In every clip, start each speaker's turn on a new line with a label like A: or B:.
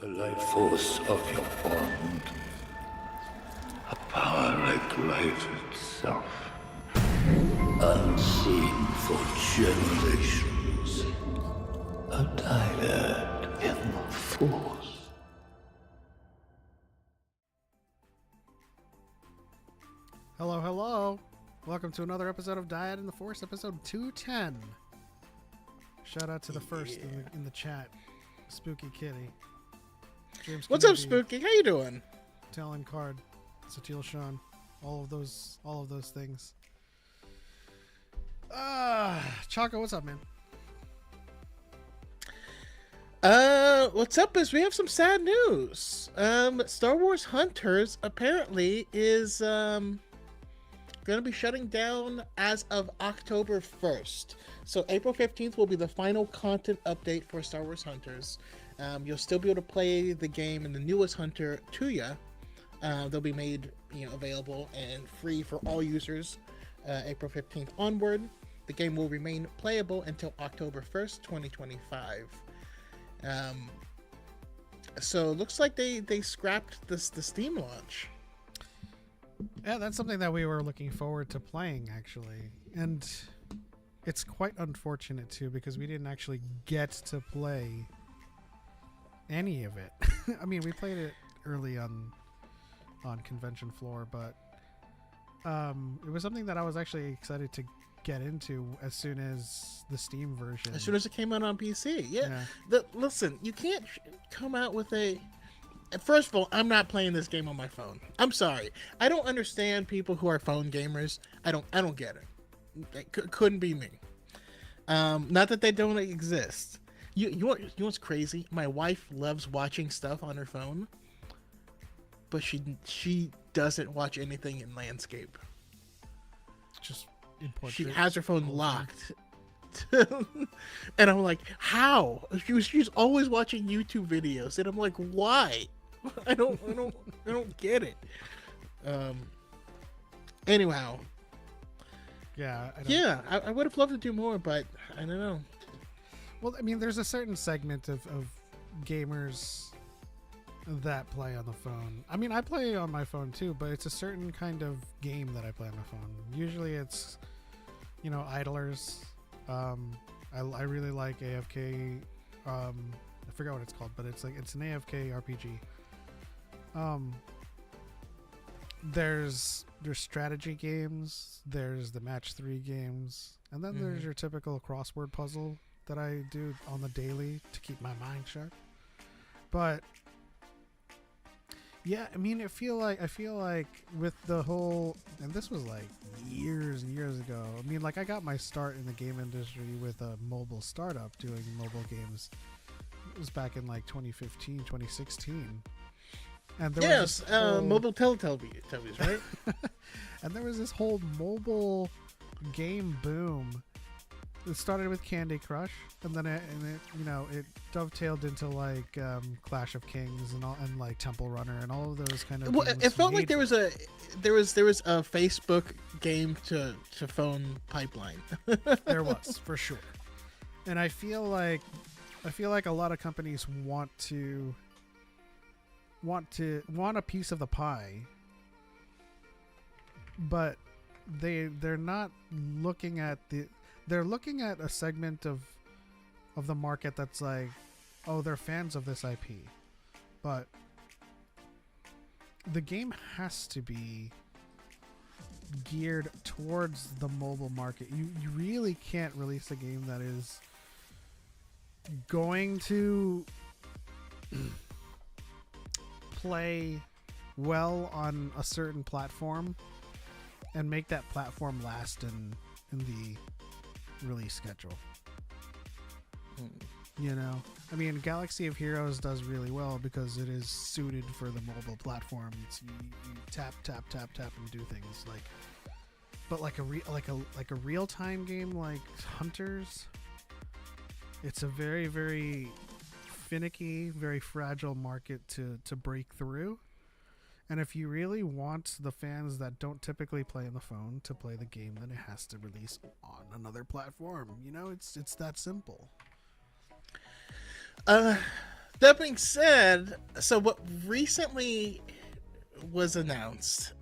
A: The light force of your wand. A power like light itself. Unseen for generations. A dyad in the force.
B: Hello, hello. Welcome to another episode of DYAD in the Force, episode 210. Shout out to the first in the chat, Spooky Kitty. James
C: What's up,
B: Kennedy,
C: Spooky? How you doing?
B: Talon Card, Satil Sean, all of those things. Choco, what's up, man?
C: What's up is we have some sad news. Star Wars Hunters apparently is gonna be shutting down as of October 1st. So April 15th will be the final content update for Star Wars Hunters. You'll still be able to play the game and the newest Hunter, Tuya. They'll be made available and free for all users April 15th onward. The game will remain playable until October 1st, 2025. So it looks like they scrapped the Steam launch.
B: Yeah, that's something that we were looking forward to playing, actually. And it's quite unfortunate, too, because we didn't actually get to play any of it. I mean, we played it early on convention floor, but it was something that I was actually excited to get into as soon as the Steam version.
C: As soon as it came out on PC. Yeah. Listen, you can't come out with a... First of all, I'm not playing this game on my phone. I'm sorry. I don't understand people who are phone gamers. I don't get it. It couldn't be me. Not that they don't exist. You know what's crazy? My wife loves watching stuff on her phone, but she doesn't watch anything in landscape.
B: Just in portrait.
C: She has her phone locked. And I'm like, how? She's always watching YouTube videos, and I'm like, why? I don't get it. Anyhow.
B: Yeah.
C: I would have loved to do more, but I don't know.
B: Well, I mean, there's a certain segment of gamers that play on the phone. I mean, I play on my phone too, but it's a certain kind of game that I play on my phone. Usually it's, idlers. I really like AFK. I forgot what it's called, but it's an AFK RPG. There's strategy games, there's the match 3 games, and then there's your typical crossword puzzle that I do on the daily to keep my mind sharp. But yeah, I mean, I feel like with the whole, and this was like years and years ago. I mean, like, I got my start in the game industry with a mobile startup doing mobile games. It was back in like 2015, 2016. And there was
C: mobile Teletubbies, right?
B: And there was this whole mobile game boom. It started with Candy Crush, and then it dovetailed into like Clash of Kings and like Temple Runner and all of those kind of.
C: Well, it felt like there was a Facebook game to phone pipeline.
B: There was, for sure, and I feel like a lot of companies want a piece of the pie, but they're not looking at they're looking at a segment of the market that's like, oh, they're fans of this IP, but the game has to be geared towards the mobile market. You really can't release a game that is going to play well on a certain platform and make that platform last in the release schedule. I mean, Galaxy of Heroes does really well because it is suited for the mobile platform. You tap and do things like, but like a real-time game like Hunters, it's a very, very finicky, very fragile market to break through. And if you really want the fans that don't typically play on the phone to play the game, then it has to release on another platform. It's that simple.
C: That being said, so what recently was announced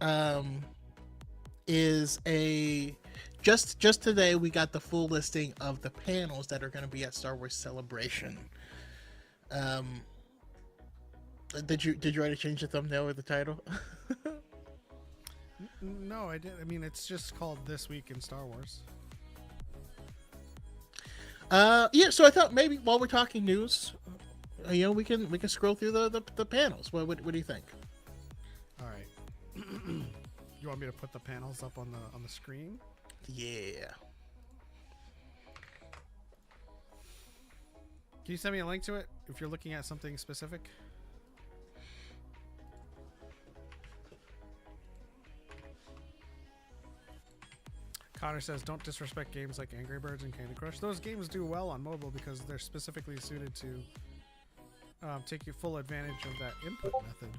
C: is a just today we got the full listing of the panels that are going to be at Star Wars Celebration. Um, did you already change the thumbnail or the title?
B: No, I did. I mean, it's just called This Week in Star Wars.
C: Yeah. So I thought maybe while we're talking news, we can scroll through the panels. What do you think?
B: All right. You want me to put the panels up on the screen?
C: Yeah.
B: Can you send me a link to it if you're looking at something specific? Connor says, don't disrespect games like Angry Birds and Candy Crush. Those games do well on mobile because they're specifically suited to take you full advantage of that input method.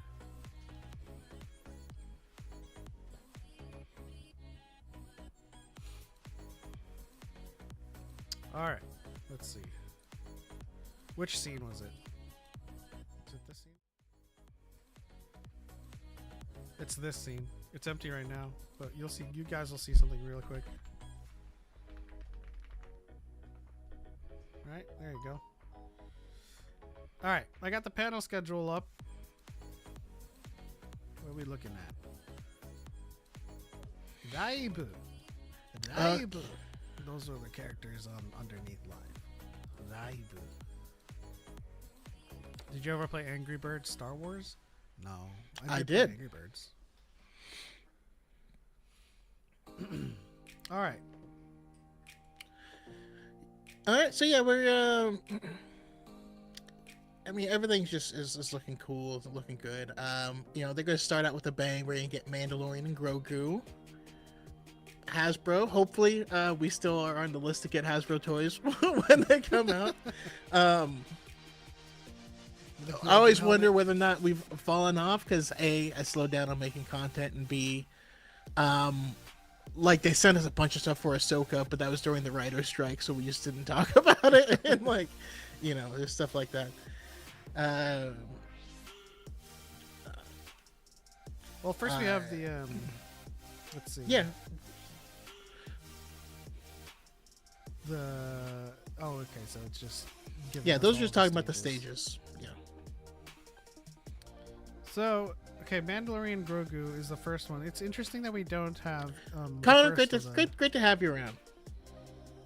B: Alright, let's see. Which scene was it? Is it this scene? It's this scene. It's empty right now, but you'll see. You guys will see something real quick. All right, there you go. All right, I got the panel schedule up. What are we looking at? Daibu. Daibu. Those are the characters on underneath live. Daibu. Did you ever play Angry Birds Star Wars? No,
C: I
B: play
C: did.
B: Angry Birds. All right.
C: All right. So yeah, we're. I mean, everything's just is looking cool, it's looking good. They're gonna start out with a bang. We're gonna get Mandalorian and Grogu. Hasbro. Hopefully, we still are on the list to get Hasbro toys when they come out. I always wonder whether or not we've fallen off because A, I slowed down on making content, and B, like they sent us a bunch of stuff for Ahsoka, but that was during the writer's strike, so we just didn't talk about it. And there's stuff like that.
B: Well, first we have the let's see.
C: Yeah.
B: Okay, so it's just
C: those are just talking about the stages. Yeah.
B: So okay, Mandalorian Grogu is the first one. It's interesting that we don't have
C: Connor, great to have you around.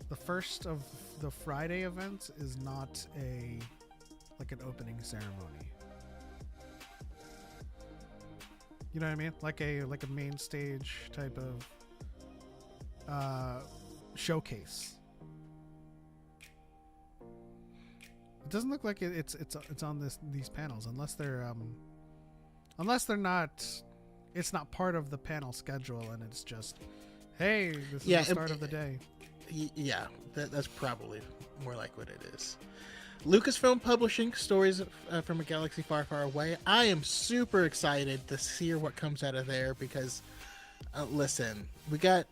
B: The first of the Friday events is not an opening ceremony. You know what I mean? Like a main stage type of showcase. It doesn't look like it's on these panels unless they're not. It's not part of the panel schedule, and it's just, hey, this is the start of the day.
C: Yeah, that's probably more like what it is. Lucasfilm Publishing, Stories from a Galaxy Far, Far Away. I am super excited to hear what comes out of there because, listen, we got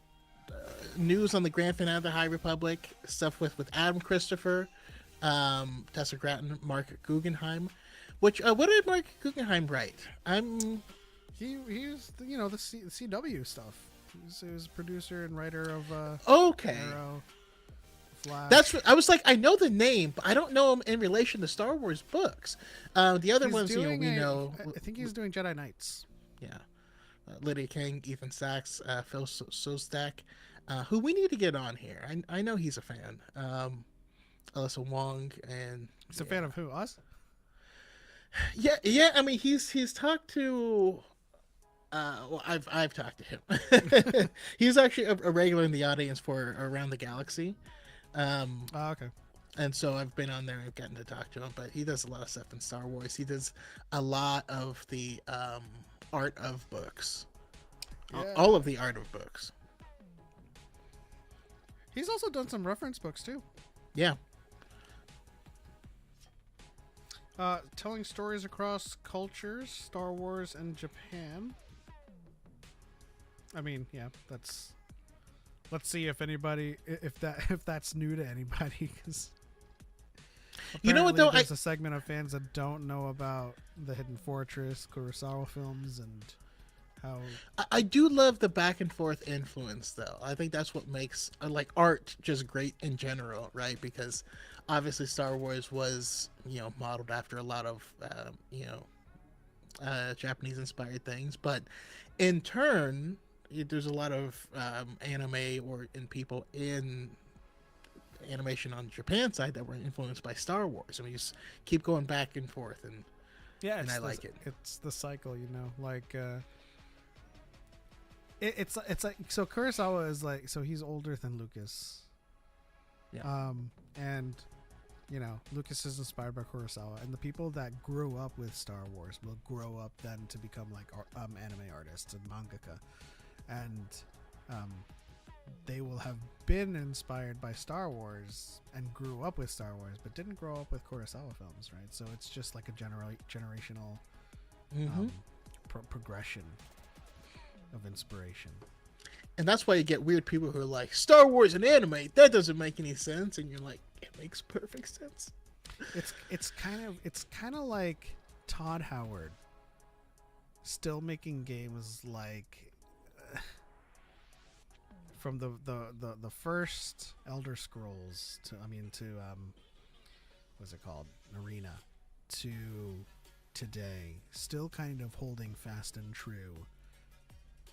C: news on the grand finale of the High Republic, stuff with Adam Christopher, Tessa Gratton, Mark Guggenheim. Which what did Mark Guggenheim write?
B: He's the CW stuff. He was producer and writer of
C: okay.
B: Arrow, Flash.
C: That's what I was like. I know the name, but I don't know him in relation to Star Wars books. The other ones, we know.
B: I think he's doing Jedi Knights.
C: Yeah, Lydia King, Ethan Sachs, Phil Szostak, who we need to get on here. I know he's a fan. Alyssa Wong, and
B: he's a fan of who? Us?
C: Yeah. I mean, he's talked to. Well, I've talked to him. He's actually a regular in the audience for Around the Galaxy.
B: Okay.
C: And so I've been on there and gotten to talk to him. But he does a lot of stuff in Star Wars. He does a lot of the art of books. Yeah. All of the art of books.
B: He's also done some reference books too.
C: Yeah.
B: Telling stories across cultures, Star Wars and Japan. I mean, yeah, let's see if that's new to anybody. 'Cause
C: You know what, though?
B: There's a segment of fans that don't know about the Hidden Fortress, Kurosawa films, and how.
C: I do love the back and forth influence, though. I think that's what makes like art just great in general, right? Because obviously Star Wars was, modeled after a lot of, Japanese inspired things, but in turn, there's a lot of anime and people in animation on the Japan side that were influenced by Star Wars, and we just keep going back and forth, and I like it.
B: It's the cycle, like it's like, so Kurosawa is like, so he's older than Lucas, and Lucas is inspired by Kurosawa, and the people that grew up with Star Wars will grow up then to become like anime artists and mangaka, and they will have been inspired by Star Wars and grew up with Star Wars, but didn't grow up with Kurosawa films, right? So it's just like a generational progression of inspiration.
C: And that's why you get weird people who are like, Star Wars and anime, that doesn't make any sense, and you're like, it makes perfect sense.
B: It's kind of like Todd Howard still making games like from the first Elder Scrolls to what's it called, Arena, to today, still kind of holding fast and true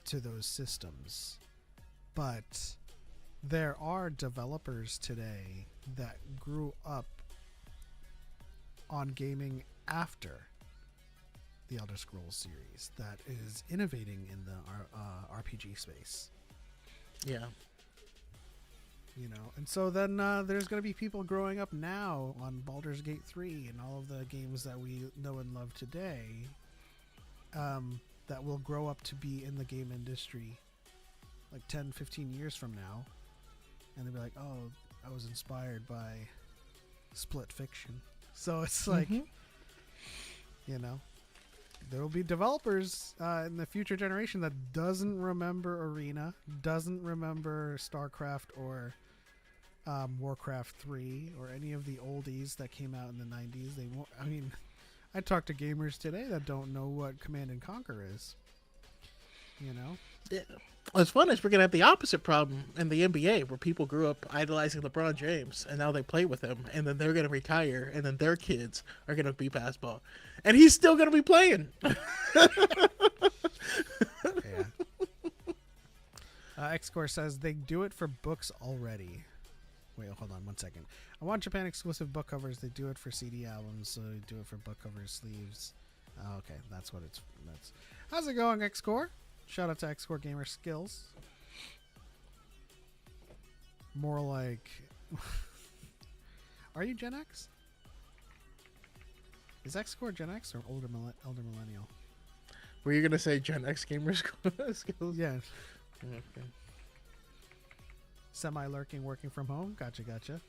B: to those systems. But there are developers today that grew up on gaming after the Elder Scrolls series that is innovating in the RPG space.
C: Yeah.
B: And so then there's going to be people growing up now on Baldur's Gate 3 and all of the games that we know and love today that will grow up to be in the game industry like 10, 15 years from now. And they'll be like, oh, I was inspired by Split Fiction. So it's like, there will be developers in the future generation that doesn't remember Arena, doesn't remember StarCraft or Warcraft 3 or any of the oldies that came out in the 90s. They won't. I mean, I talk to gamers today that don't know what Command and Conquer is.
C: Yeah. What's fun is we're gonna have the opposite problem in the NBA, where people grew up idolizing LeBron James, and now they play with him, and then they're gonna retire, and then their kids are gonna be basketball, and he's still gonna be playing.
B: Yeah. Xcore says they do it for books already. Wait, hold on 1 second. I want Japan exclusive book covers. They do it for CD albums, so they do it for book covers, sleeves. Oh, okay, that's what it's. How's it going, Xcore? Shout out to Xcore Gamer Skills. More like, are you Gen X? Is Xcore Gen X or elder millennial?
C: Were you gonna say Gen X Gamer Skills?
B: Yeah.
C: Okay.
B: Semi-lurking, working from home. Gotcha.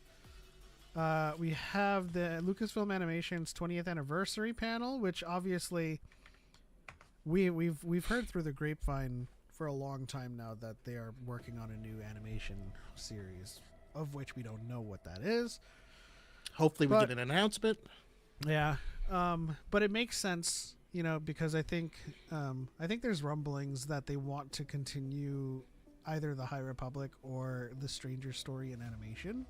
B: We have the Lucasfilm Animations 20th anniversary panel, which obviously we've heard through the grapevine for a long time now that they are working on a new animation series, of which we don't know what that is.
C: Hopefully we get an announcement.
B: Yeah. But it makes sense, because I think there's rumblings that they want to continue either the High Republic or the Stranger story in animation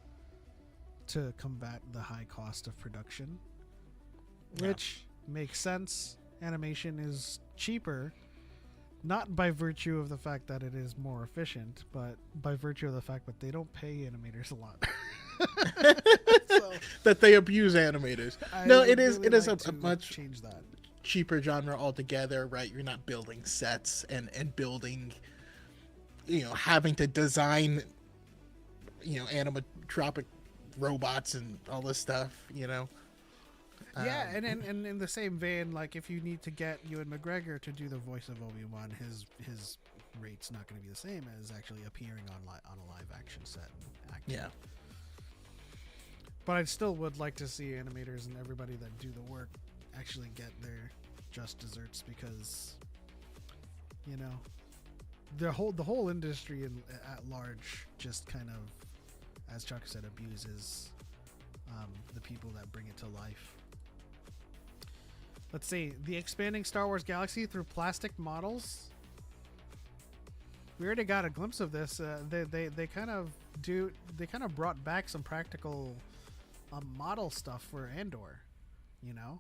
B: to combat the high cost of production, which makes sense. Animation is cheaper, not by virtue of the fact that it is more efficient, but by virtue of the fact that they don't pay animators a lot. So,
C: that they abuse animators. It is a much
B: change that.
C: cheaper genre altogether, right? You're not building sets and building, having to design, animatronic robots and all this stuff,
B: Yeah, and in the same vein, like if you need to get Ewan McGregor to do the voice of Obi-Wan, his rate's not going to be the same as actually appearing on a live action set and acting.
C: Yeah.
B: But I still would like to see animators and everybody that do the work actually get their just desserts, because the whole industry at large just kind of, as Chuck said, abuses the people that bring it to life. Let's see, the expanding Star Wars galaxy through plastic models. We already got a glimpse of this. They kind of brought back some practical model stuff for Andor. You know,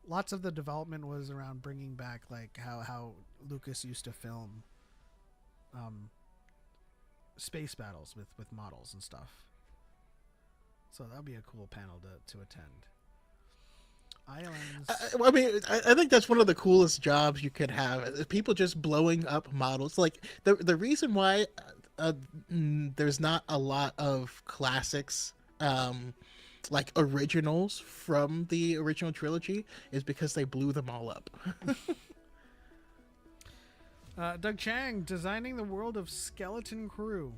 B: lots of the development was around bringing back like how Lucas used to film space battles with models and stuff. So that'll be a cool panel to attend. Islands.
C: I mean, I think that's one of the coolest jobs you could have. People just blowing up models. Like the reason why there's not a lot of classics, like originals from the original trilogy, is because they blew them all up.
B: Doug Chang designing the world of Skeleton Crew.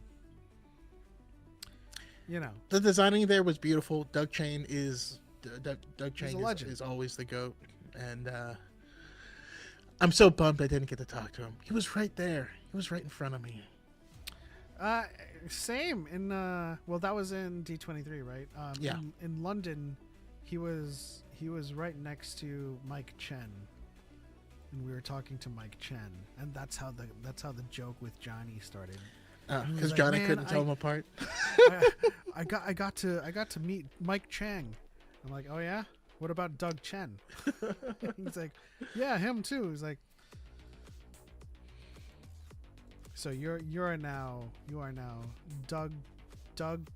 B: You know,
C: The designing there was beautiful. Doug Chang is always the GOAT, and I'm so bummed I didn't get to talk to him. He was right there. He was right in front of me.
B: Same in well, that was in D23, right?
C: Yeah.
B: In London, he was right next to Mike Chen, and we were talking to Mike Chen, and that's how the joke with Johnny started.
C: Because Johnny couldn't tell them apart.
B: I got to meet Mike Chang. I'm like, oh yeah, what about Doug Chen? He's like, yeah, him too. He's like, so you are now Doug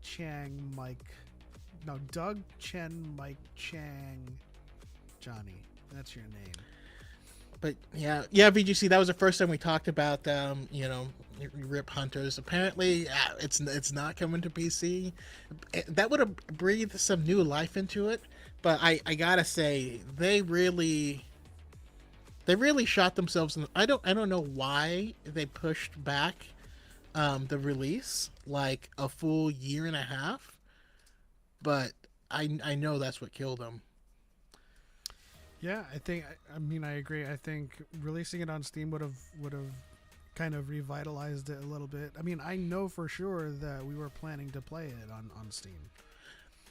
B: Chang Mike, no, Doug Chen Mike Chang Johnny. That's your name.
C: But yeah, VGC. That was the first time we talked about Rip Hunters. Apparently, it's not coming to PC. That would have breathed some new life into it. But I gotta say, they really shot themselves in. I don't know why they pushed back the release like a full year and a half. But I know that's what killed them.
B: Yeah, I mean I agree. I think releasing it on Steam would have kind of revitalized it a little bit. I mean, I know for sure that we were planning to play it on Steam.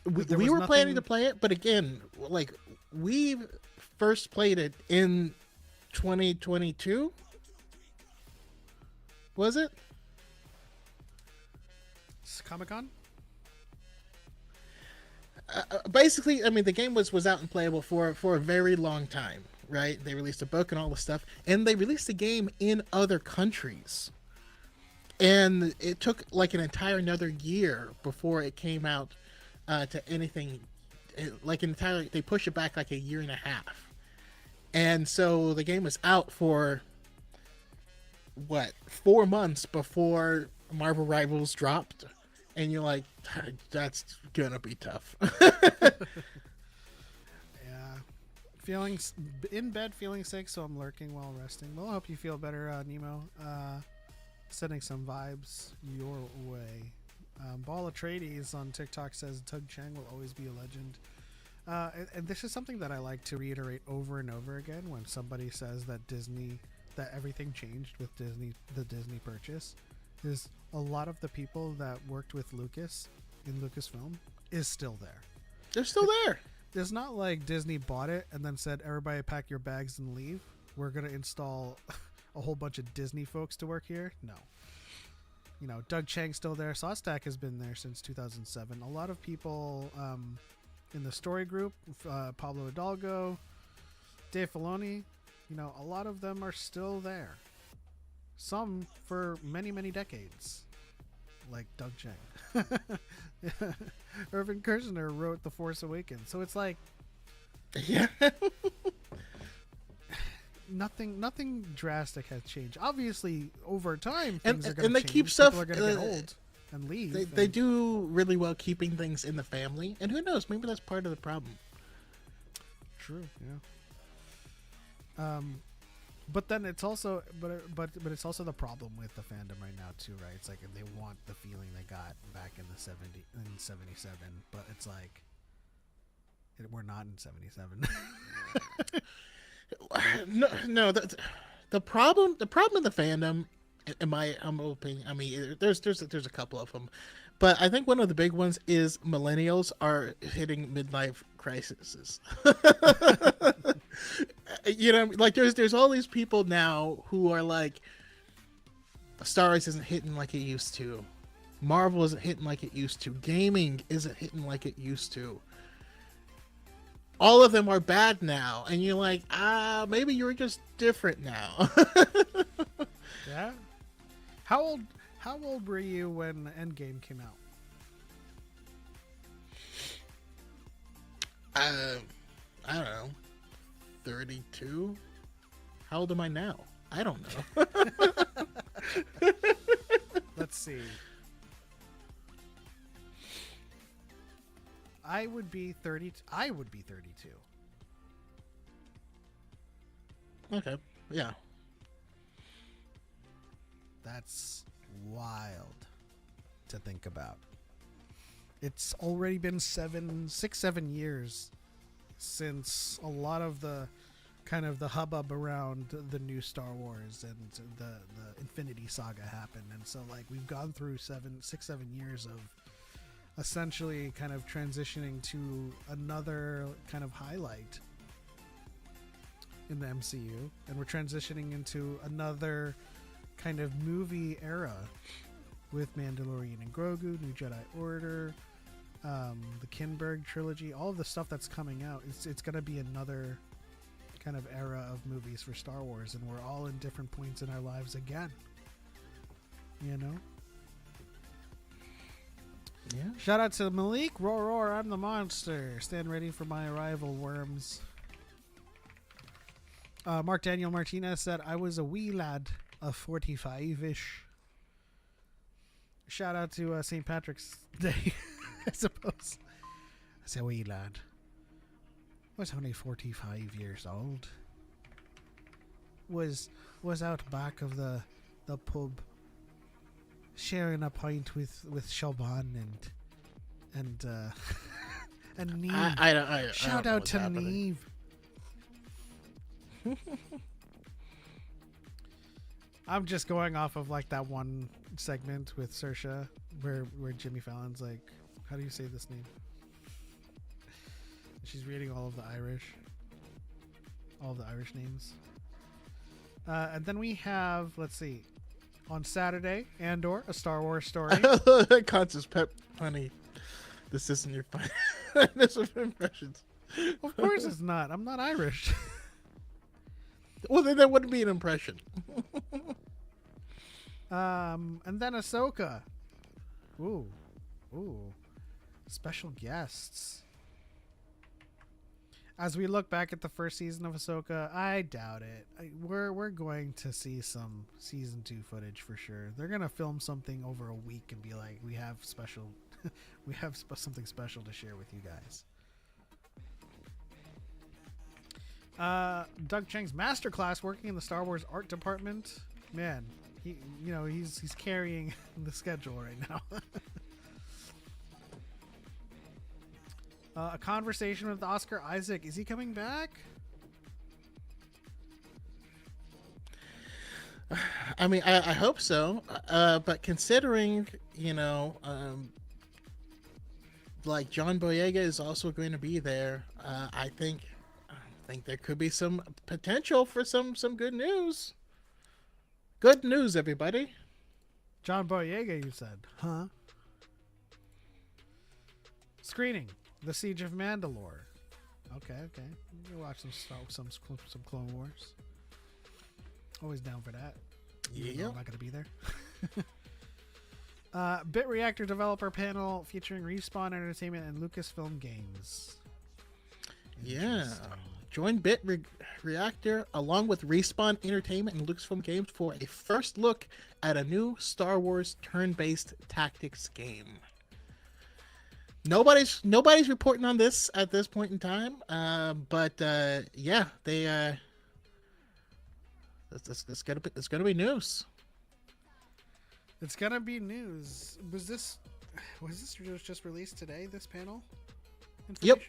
C: We were planning to play it, but again, like we first played it in 2022. Was it?
B: Comic-Con?
C: Basically, I mean, the game was out and playable for a very long time, right? They released a book and all this stuff, and they released the game in other countries. And it took like an entire another year before it came out to anything. They pushed it back like a year and a half. And so the game was out for, 4 months before Marvel Rivals dropped. And you're like, that's gonna be tough.
B: Yeah. In bed, feeling sick, so I'm lurking while resting. Well, I hope you feel better, Nemo. Sending some vibes your way. Ball Atreides on TikTok says Doug Chang will always be a legend. And this is something that I like to reiterate over and over again when somebody says that everything changed with the Disney purchase. Is a lot of the people that worked with Lucas in Lucasfilm is still there.
C: They're still there.
B: It's not like Disney bought it and then said, everybody pack your bags and leave. We're going to install a whole bunch of Disney folks to work here. No. You know, Doug Chang's still there. Sawstack has been there since 2007. A lot of people in the story group, Pablo Hidalgo, Dave Filoni, a lot of them are still there. Some for many, many decades, like Doug Chang. Irvin Kershner wrote The Force Awakens, so it's like,
C: yeah,
B: nothing drastic has changed. Obviously, over time, things are going to change.
C: And they keep stuff.
B: People are going to get old and leave.
C: They do really well keeping things in the family, and who knows? Maybe that's part of the problem.
B: True. Yeah. But then it's also, but it's also the problem with the fandom right now too, right? It's like they want the feeling they got back in the 77, but it's like we're not in 77.
C: No. The problem in the fandom, in my humble opinion, I mean, there's a couple of them, But I think one of the big ones is millennials are hitting midlife crises. You know, like there's all these people now who are like, Star Wars isn't hitting like it used to. Marvel isn't hitting like it used to. Gaming isn't hitting like it used to. All of them are bad now, and you're like, maybe you're just different now.
B: Yeah. How old were you when Endgame came out?
C: I don't know. 32? How old am I now? I don't know.
B: Let's see. I would be 30. I would be 32.
C: Okay. Yeah.
B: That's wild to think about. It's already been 7 years since a lot of the kind of the hubbub around the new Star Wars and the Infinity Saga happened. And so like we've gone through 7 years of essentially kind of transitioning to another kind of highlight in the MCU, and we're transitioning into another kind of movie era with Mandalorian and Grogu, New Jedi Order, the Kinberg trilogy, all of the stuff that's coming out. It's going to be another kind of era of movies for Star Wars, and we're all in different points in our lives again. You know?
C: Yeah.
B: Shout out to Malik. Roar, roar, I'm the monster. Stand ready for my arrival, worms. Mark Daniel Martinez said, I was a wee lad of 45-ish. Shout out to St. Patrick's Day, I suppose. I said, wee lad. I was only 45 years old. Was out back of the pub, sharing a pint with Shaban and Neve. Shout out to Neve. I'm just going off of like that one segment with Saoirse where Jimmy Fallon's like, how do you say this name? She's reading all of the Irish names. And then we have, let's see, on Saturday, Andor, A Star Wars Story.
C: Constance Pep, honey, this isn't your fun. This is impressions.
B: Of course it's not. I'm not Irish.
C: Well, then that wouldn't be an impression.
B: And then Ahsoka. Ooh. Special guests. As we look back at the first season of Ahsoka, I doubt it. We're going to see some season 2 footage for sure. They're gonna film something over a week and be like, we have something special to share with you guys. Doug Cheng's masterclass working in the Star Wars art department. Man, he's carrying the schedule right now. A conversation with Oscar Isaac. Is he coming back?
C: I mean, I hope so. But considering, like John Boyega is also going to be there, I think there could be some potential for some good news. Good news, everybody.
B: John Boyega, you said, huh? Screening The Siege of Mandalore. Okay. We'll watch some Clone Wars. Always down for that.
C: Yeah.
B: I'm not gonna be there. Bit Reactor developer panel featuring Respawn Entertainment and Lucasfilm Games.
C: Yeah. Join Bit Reactor along with Respawn Entertainment and Lucasfilm Games for a first look at a new Star Wars turn-based tactics game. Nobody's reporting on this at this point in time, but yeah, they it's gonna be news.
B: It's gonna be news. Was this just released today? This panel?
C: Yep.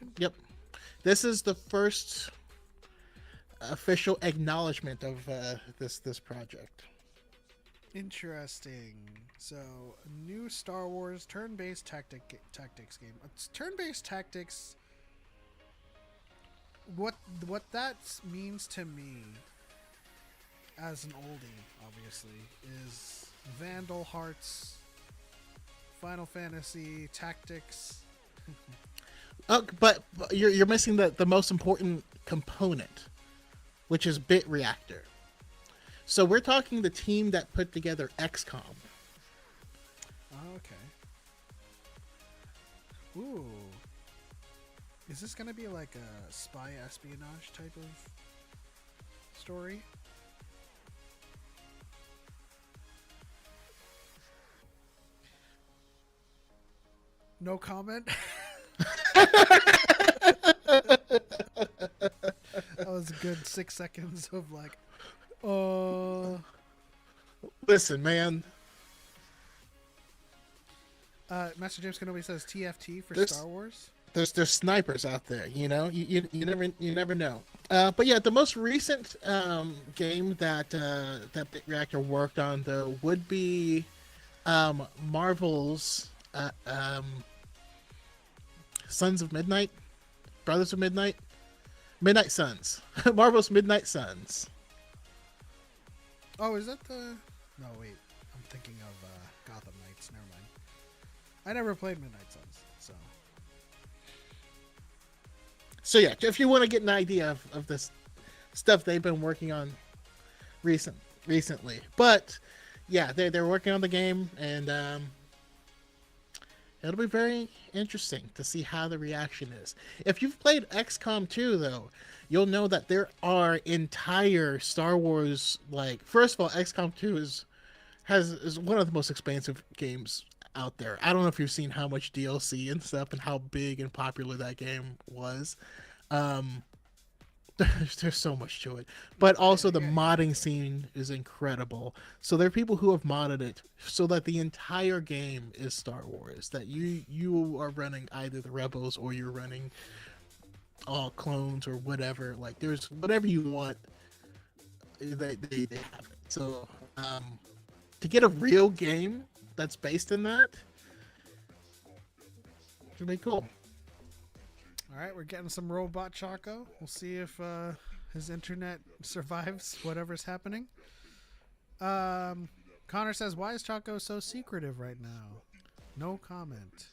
C: This is the first official acknowledgement of this project.
B: Interesting. So, a new Star Wars turn-based tactics game. It's turn-based tactics. What that means to me, as an oldie, obviously, is Vandal Hearts, Final Fantasy Tactics.
C: Oh, but you're missing the most important component, which is Bit Reactor. So we're talking the team that put together XCOM.
B: Oh, okay. Ooh. Is this gonna be like a spy espionage type of story? No comment. That was a good 6 seconds of like,
C: Listen, man.
B: Master James Kenobi says TFT for
C: This-
B: Star Wars.
C: There's snipers out there, you know. You never know. But yeah, the most recent game that that Bit Reactor worked on though would be Marvel's Sons of Midnight, Brothers of Midnight, Midnight Suns, Marvel's Midnight Suns.
B: Oh, is that the? No, wait. I'm thinking of Gotham Knights. Never mind. I never played Midnight Suns, so.
C: So yeah, if you want to get an idea of this stuff they've been working on recently, but yeah, they're working on the game, and it'll be very interesting to see how the reaction is. If you've played XCOM 2, though, you'll know that there are entire Star Wars, like, first of all, XCOM 2 is one of the most expansive games out there. I don't know if you've seen how much DLC and stuff and how big and popular that game was. There's so much to it, but also the modding scene is incredible. So there are people who have modded it so that the entire game is Star Wars, that you are running either the Rebels or you're running all clones or whatever. Like, there's whatever you want, they have it. So to get a real game that's based in that, it'd be cool.
B: All right, we're getting some robot Choco. We'll see if his internet survives whatever's happening. Connor says, "Why is Choco so secretive right now?" No comment.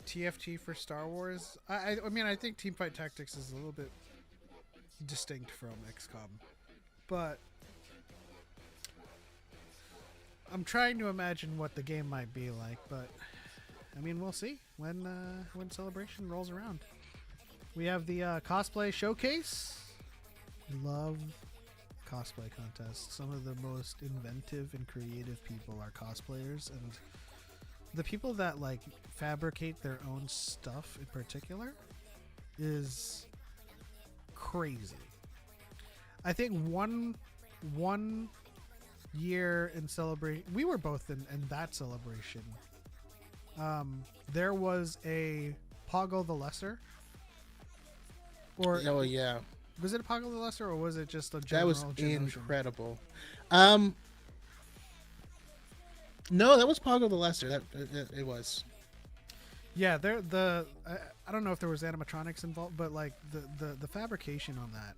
B: TFT for Star Wars. I mean, I think Teamfight Tactics is a little bit distinct from XCOM, but I'm trying to imagine what the game might be like. But I mean, we'll see when Celebration rolls around. We have the cosplay showcase. Love cosplay contests. Some of the most inventive and creative people are cosplayers, and the people that like fabricate their own stuff in particular is crazy. I think one year in celebration, we were both in that celebration. There was a Poggle the Lesser, or
C: Oh yeah,
B: was it a Poggle the Lesser, or was it just a
C: that
B: general?
C: was
B: Genosha?
C: incredible. No, that was Poggle the Lesser. That it was.
B: Yeah, I don't know if there was animatronics involved, but like the fabrication on that,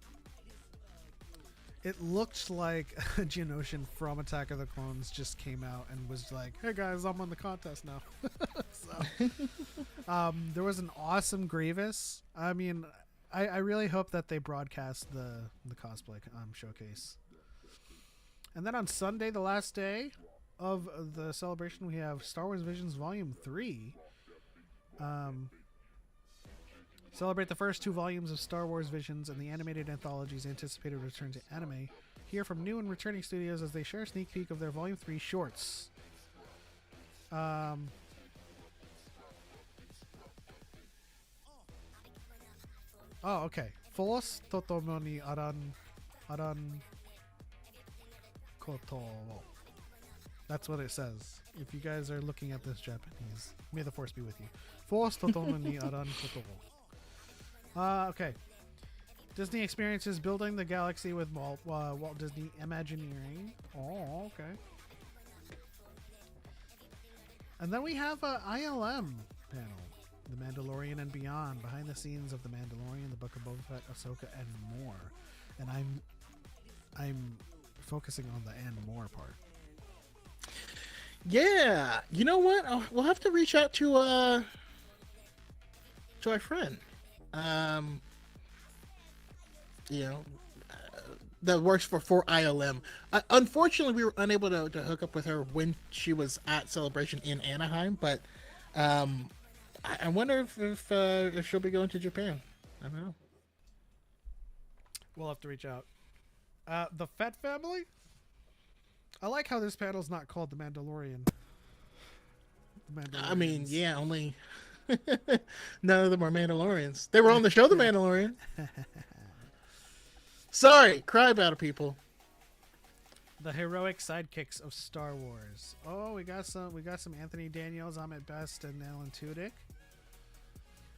B: it looked like a Geonosian from Attack of the Clones just came out and was like, "Hey guys, I'm on the contest now." So, there was an awesome Grievous. I mean, I really hope that they broadcast the cosplay showcase. And then on Sunday, the last day of the celebration, we have Star Wars Visions Volume 3. Celebrate the first 2 volumes of Star Wars Visions and the animated anthology's anticipated return to anime. Hear from new and returning studios as they share a sneak peek of their Volume 3 shorts. Oh, okay. Force totomo ni aran koto. That's what it says. If you guys are looking at this Japanese, may the force be with you. Force totomo ni aran koto. Okay. Disney experiences building the galaxy with Walt Disney Imagineering. Oh, okay. And then we have a ILM panel, The Mandalorian and Beyond, behind the scenes of The Mandalorian, The Book of Boba Fett, Ahsoka, and more. And I'm focusing on the and more part.
C: Yeah, you know what? We'll have to reach out to our friend, you know, that works for ILM. Unfortunately, we were unable to hook up with her when she was at Celebration in Anaheim, but I wonder if she'll be going to Japan. I don't know.
B: We'll have to reach out. The Fett family? I like how this panel's not called The Mandalorian.
C: I mean, yeah, only none of them are Mandalorians. They were on the show The Mandalorian. Sorry, cry about it, people.
B: The heroic sidekicks of Star Wars. Oh, we got some Anthony Daniels, Ahmed Best, and Alan Tudyk.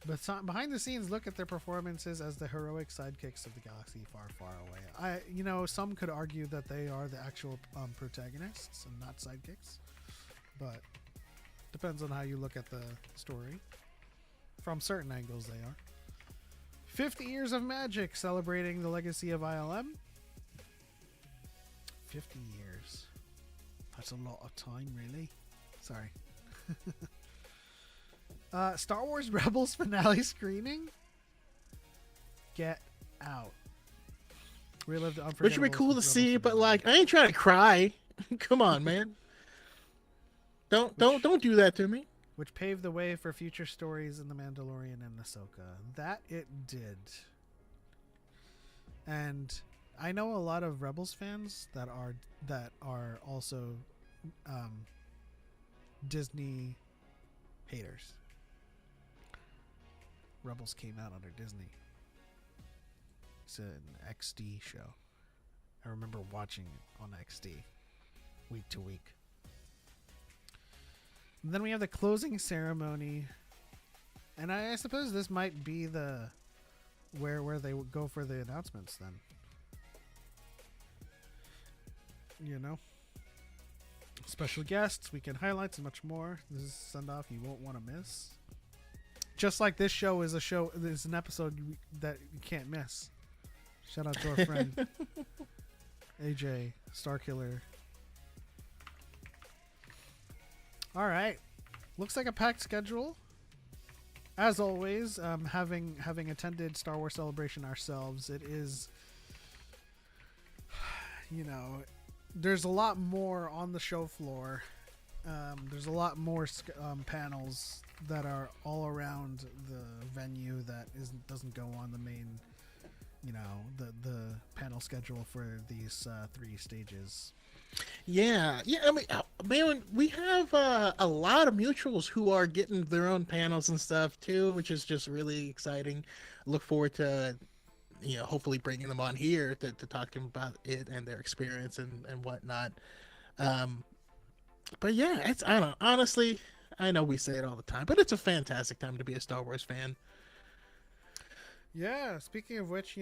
B: But behind the scenes, look at their performances as the heroic sidekicks of the galaxy far, far away. Some could argue that they are the actual protagonists and not sidekicks, but depends on how you look at the story. From certain angles, they are. 50 years of magic, celebrating the legacy of ILM. 50 years. That's a lot of time, really. Sorry. Star Wars Rebels finale screening. Get out. Relive the unforgettable.
C: Which would be cool to see, but like, I ain't trying to cry. Come on, man. Don't do that to me.
B: Which paved the way for future stories in The Mandalorian and Ahsoka. That it did. And I know a lot of Rebels fans that are also Disney haters. Rebels came out under Disney. It's an XD show. I remember watching it on XD week to week. And then we have the closing ceremony, and I suppose this might be the where they would go for the announcements. Then, you know, special guests, weekend highlights, and much more. This is a send off you won't want to miss. Just like this show is an episode that you can't miss. Shout out to our friend AJ Starkiller. All right, looks like a packed schedule. As always, having attended Star Wars Celebration ourselves, it is, there's a lot more on the show floor. There's a lot more panels that are all around the venue that doesn't go on the main, the panel schedule for these 3 stages.
C: Yeah. I mean, man, we have a lot of mutuals who are getting their own panels and stuff too, which is just really exciting. Look forward to, hopefully bringing them on here to talk to them about it and their experience and whatnot. But yeah, I don't know. Honestly, I know we say it all the time, but it's a fantastic time to be a Star Wars fan.
B: Yeah. Speaking of which,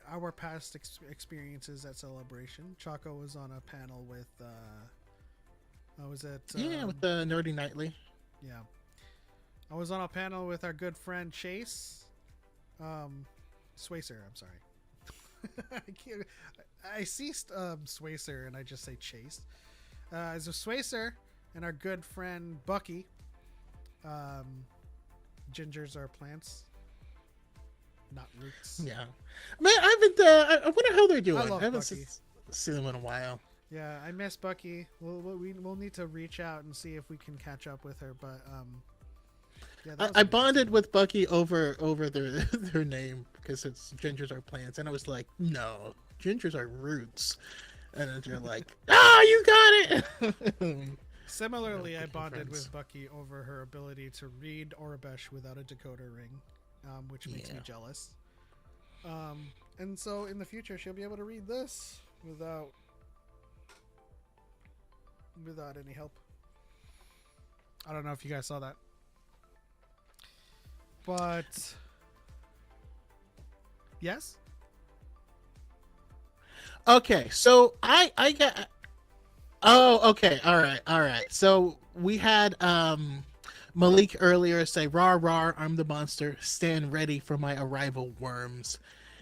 B: our past experiences at Celebration. Choco was on a panel with with
C: the Nerdy Nightly.
B: Yeah, I was on a panel with our good friend Chase Swacer. I'm sorry. I see Swacer and I just say Chase. It's a Swacer and our good friend Bucky. Gingers are plants, not roots.
C: Yeah, man, I wonder how they're doing.
B: I
C: haven't
B: Bucky.
C: seen them in a while.
B: Yeah, I miss Bucky. We'll need to reach out and see if we can catch up with her. But yeah,
C: I bonded with Bucky over their name because it's gingers are plants, and I was like, no, gingers are roots, and then they're like, you got it.
B: Similarly, I bonded with Bucky over her ability to read Orabesh without a decoder ring, which makes me jealous. And so in the future, she'll be able to read this without any help. I don't know if you guys saw that. But Yes.
C: Okay, so I got. Oh, okay, all right. So we had Malik earlier say, "Rar rar, I'm the monster. Stand ready for my arrival, worms."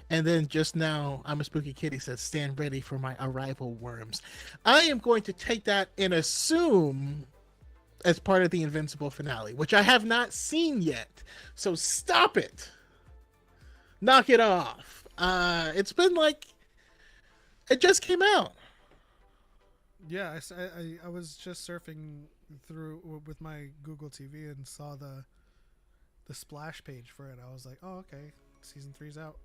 C: And then just now, I'm a spooky kitty said, "Stand ready for my arrival, worms." I am going to take that and assume as part of the Invincible finale, which I have not seen yet. So stop it. Knock it off. It's been like it just came out.
B: Yeah, I was just surfing through with my Google TV and saw the splash page for it. I was like, oh, okay, season 3's out.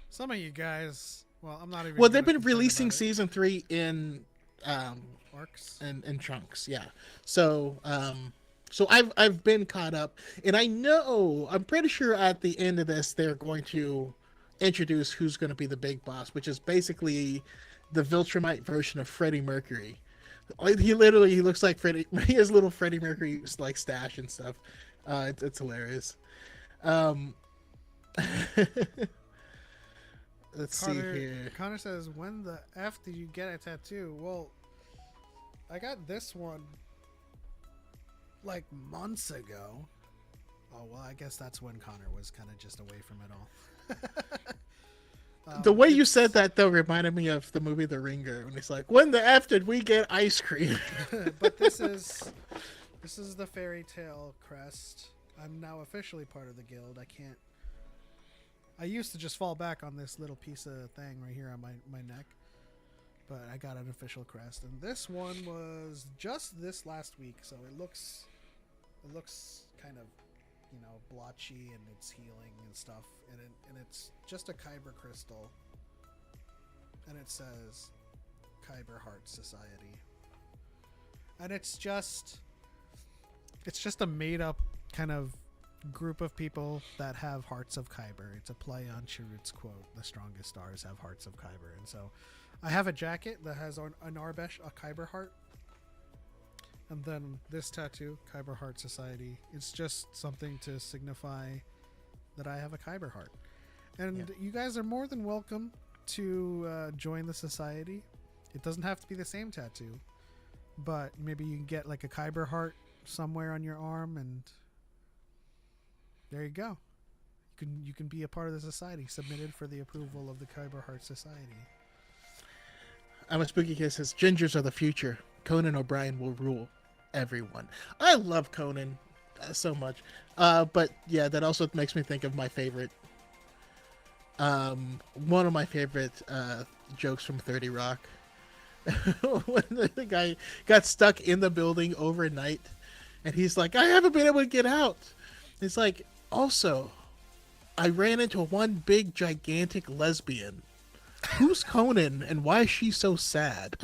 B: Some of you guys, well, I'm not even.
C: Well, they've been releasing season 3 in
B: arcs
C: in chunks, yeah. So so I've been caught up, and I'm pretty sure at the end of this they're going to introduce who's going to be the big boss, which is basically the Viltrumite version of Freddie Mercury. He looks like Freddie. He has little Freddie Mercury like stash and stuff. It's hilarious. Let's see here.
B: Connor says, when the F did you get a tattoo? Well, I got this one like months ago. Oh, well, I guess that's when Connor was kind of just away from it all.
C: The way you said that, though, reminded me of the movie The Ringer, when it's like, when the F did we get ice cream?
B: But this is the fairy tale crest. I'm now officially part of the guild. I used to just fall back on this little piece of thing right here on my neck, but I got an official crest, and this one was just this last week, so it looks kind of, blotchy, and it's healing and stuff, and it's just a Kyber crystal, and it says Kyber Heart Society, and it's just a made up kind of group of people that have hearts of Kyber. It's a play on Chirrut's quote, "The strongest stars have hearts of Kyber." And so I have a jacket that has an Arbesh, a Kyber heart, and then this tattoo, Kyber Heart Society. It's just something to signify that I have a Kyber heart. And you guys are more than welcome to join the society. It doesn't have to be the same tattoo, but maybe you can get like a Kyber heart somewhere on your arm, and there you go. You can be a part of the society, submitted for the approval of the Kyber Heart Society.
C: I'm a spooky kid says, "Gingers are the future. Conan O'Brien will rule everyone." I love Conan so much. But yeah, that also makes me think of my favorite, one of my favorite jokes from 30 Rock. When the guy got stuck in the building overnight, and he's like, "I haven't been able to get out." It's like, also, I ran into one big, gigantic lesbian. Who's Conan, and why is she so sad?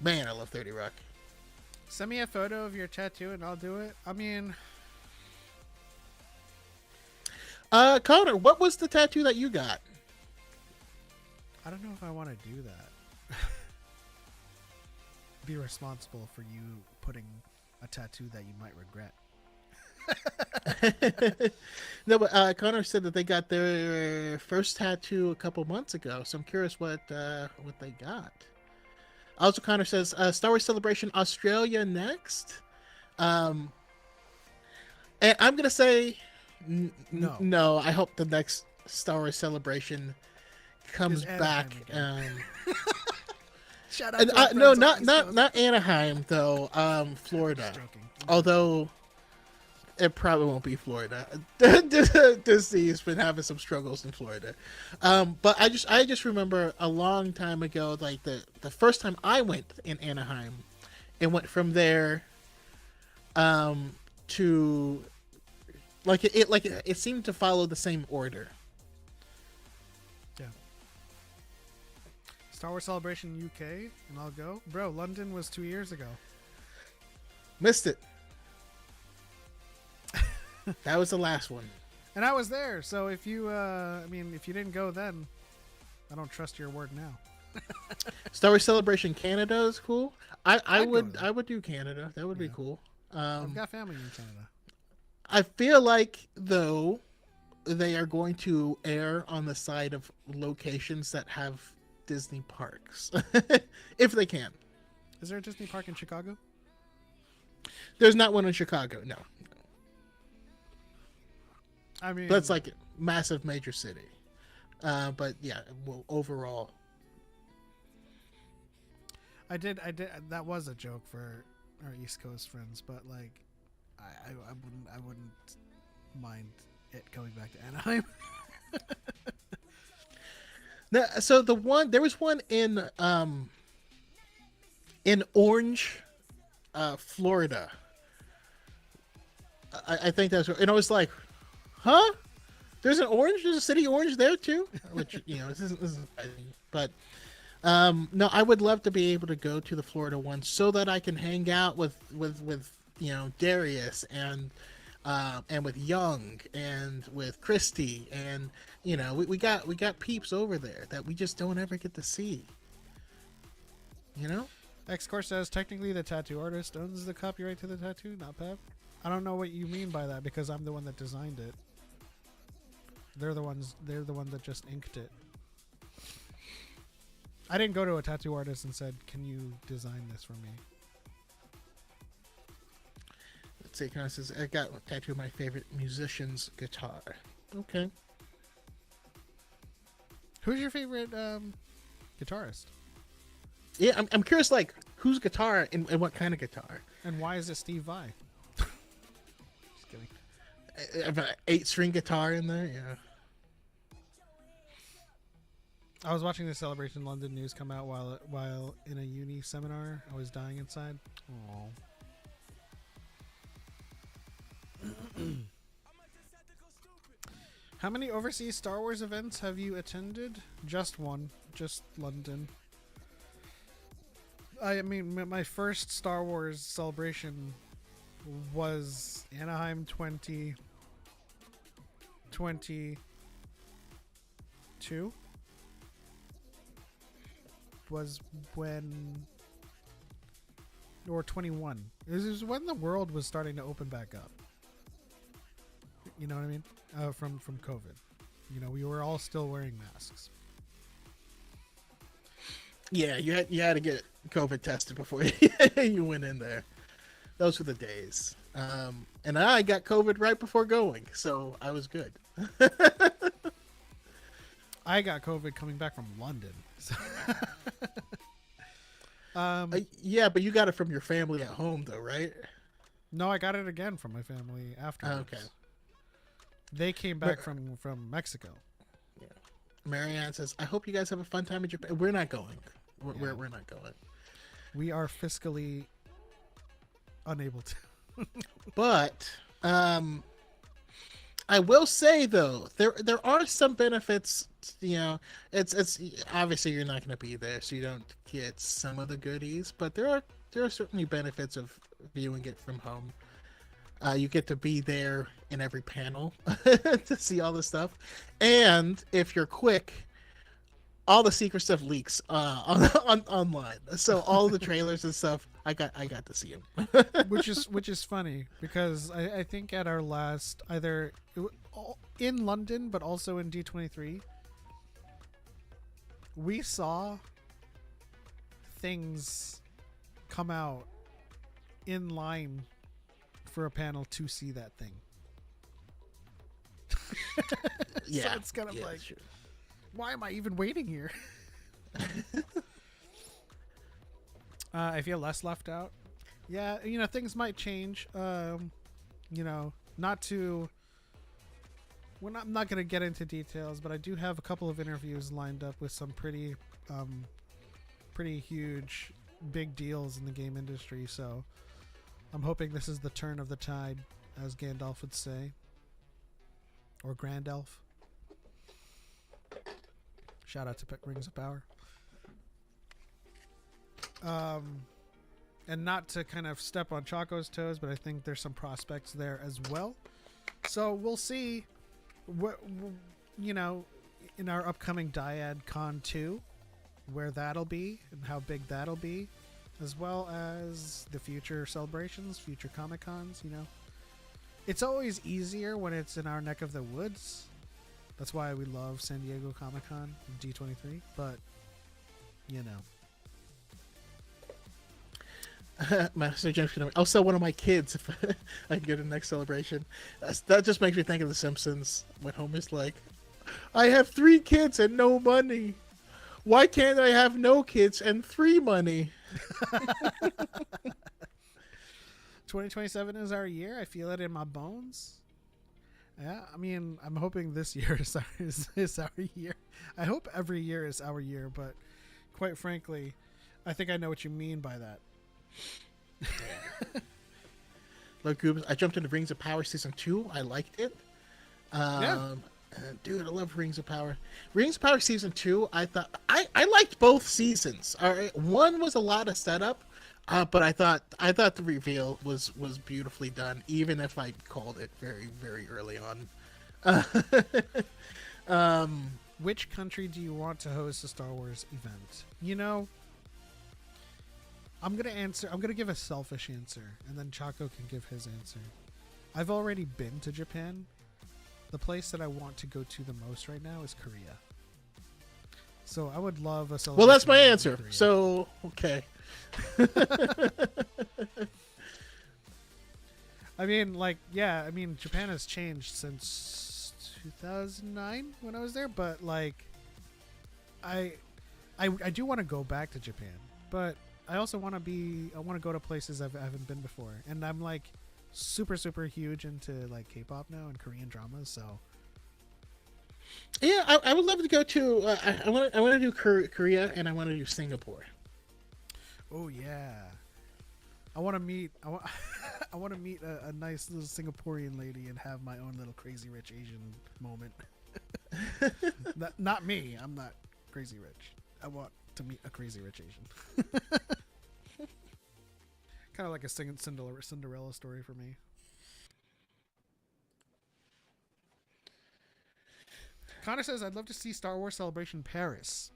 C: Man, I love 30 Rock.
B: Send me a photo of your tattoo and I'll do it. I mean,
C: Connor, what was the tattoo that you got?
B: I don't know if I want to do that. Be responsible for you putting a tattoo that you might regret.
C: No, but Connor said that they got their first tattoo a couple months ago, so I'm curious what they got. Also, Connor says Star Wars Celebration Australia next, and I'm gonna say
B: no.
C: No. I hope the next Star Wars Celebration comes back.
B: Shout out to
C: No, not Anaheim though. Florida. Although it probably won't be Florida. Disney's been having some struggles in Florida. But I just remember a long time ago, like the first time I went in Anaheim, and went from there to it seemed to follow the same order.
B: Yeah. Star Wars Celebration UK, and I'll go. Bro, London was 2 years ago.
C: Missed it. That was the last one.
B: And I was there, so if you if you didn't go then, I don't trust your word now.
C: Star Wars Celebration Canada is cool. I would do Canada. That would be cool.
B: I've got family in Canada.
C: I feel like, though, they are going to err on the side of locations that have Disney parks, if they can.
B: Is there a Disney park in Chicago?
C: There's not one in Chicago, no.
B: I mean,
C: That's like a massive major city. But yeah, well, overall,
B: I did. That was a joke for our East Coast friends, but like, I wouldn't mind it going back to Anaheim.
C: no, so there was one in Orange, Florida. I think that's, and I was like, huh? There's a city Orange there too, which this isn't but no, I would love to be able to go to the Florida one so that I can hang out with Darius and with Young and with Christy, and we got peeps over there that we just don't ever get to see.
B: X-Core says technically the tattoo artist owns the copyright to the tattoo, not Pep. I don't know what you mean by that because I'm the one that designed it. They're the one that just inked it. I didn't go to a tattoo artist and said, "Can you design this for me?"
C: Let's see. Kind of says I got a tattoo of my favorite musician's guitar. Okay.
B: Who's your favorite guitarist?
C: Yeah, I'm curious. Like, whose guitar and what kind of guitar?
B: And why is it Steve Vai? Just kidding.
C: An 8-string guitar in there. Yeah.
B: I was watching the Celebration London news come out while in a uni seminar. I was dying inside. Aww. How many overseas Star Wars events have you attended? Just one. Just London. I mean, my first Star Wars celebration was Anaheim 2022. Was when, or 21. This is when the world was starting to open back up. You know what I mean? From COVID. We were all still wearing masks.
C: Yeah, you had to get COVID tested before you went in there. Those were the days. And I got COVID right before going, so I was good.
B: I got COVID coming back from London. So
C: yeah, but you got it from your family at home, though, right?
B: No, I got it again from my family afterwards.
C: Okay.
B: They came back from Mexico.
C: Yeah. Marianne says, "I hope you guys have a fun time in Japan." We're not going. We're not going.
B: We are fiscally unable to.
C: But I will say though, there are some benefits. It's obviously you're not going to be there, so you don't get some of the goodies. But there are certainly benefits of viewing it from home. You get to be there in every panel to see all the stuff, and if you're quick, all the secret stuff leaks online. So all the trailers and stuff, I got to see them.
B: which is funny because I think at our last either in London but also in D23, we saw things come out in line for a panel to see that thing.
C: Yeah,
B: so it's kind of like,
C: sure.
B: Why am I even waiting here? I feel less left out. Yeah, things might change. I'm not going to get into details, but I do have a couple of interviews lined up with some pretty huge, big deals in the game industry. So I'm hoping this is the turn of the tide, as Gandalf would say, or Grandalf. Shout out to Rings of Power. And not to kind of step on Choco's toes, but I think there's some prospects there as well. So we'll see what, in our upcoming DYAD Con 2, where that'll be and how big that'll be. as well as the future celebrations, future Comic Cons. You know, it's always easier when it's in our neck of the woods. That's why we love San Diego Comic Con, D23. But you know,
C: Master Junction. I'll sell one of my kids if I can get to the next celebration. That just makes me think of The Simpsons when Homer's like, "I have 3 kids and no money. Why can't I have no kids and 3 money?"
B: 2027 is our year. I feel it in my bones. Yeah, I mean, I'm hoping this year is our year. I hope every year is our year, but quite frankly, I think I know what you mean by that.
C: Look, Goobs, I jumped into Rings of Power Season 2. I liked it. Dude, I love Rings of Power. Rings of Power Season 2, I thought... I liked both seasons. All right, one was a lot of setup, but I thought the reveal was beautifully done, even if I called it very, very early on.
B: Which country do you want to host a Star Wars event? You know, I'm gonna give a selfish answer, and then Choco can give his answer. I've already been to Japan. The place that I want to go to the most right now is Korea. So I would love a celebration.
C: Well, that's my answer. So, okay.
B: I mean, like, yeah, I mean, Japan has changed since 2009 when I was there, but like, I do want to go back to Japan, but I also want to go to places I haven't been before, and I'm like super huge into like K-pop now and Korean dramas, so
C: yeah, I would love to go to I want to do Korea, and I want to do Singapore.
B: Oh yeah, I want to meet I want to meet a nice little Singaporean lady and have my own little crazy rich Asian moment. Not me, I'm not crazy rich. I want to meet a crazy rich Asian. Kind of like a Cinderella story for me. Connor says, I'd love to see Star Wars Celebration Paris.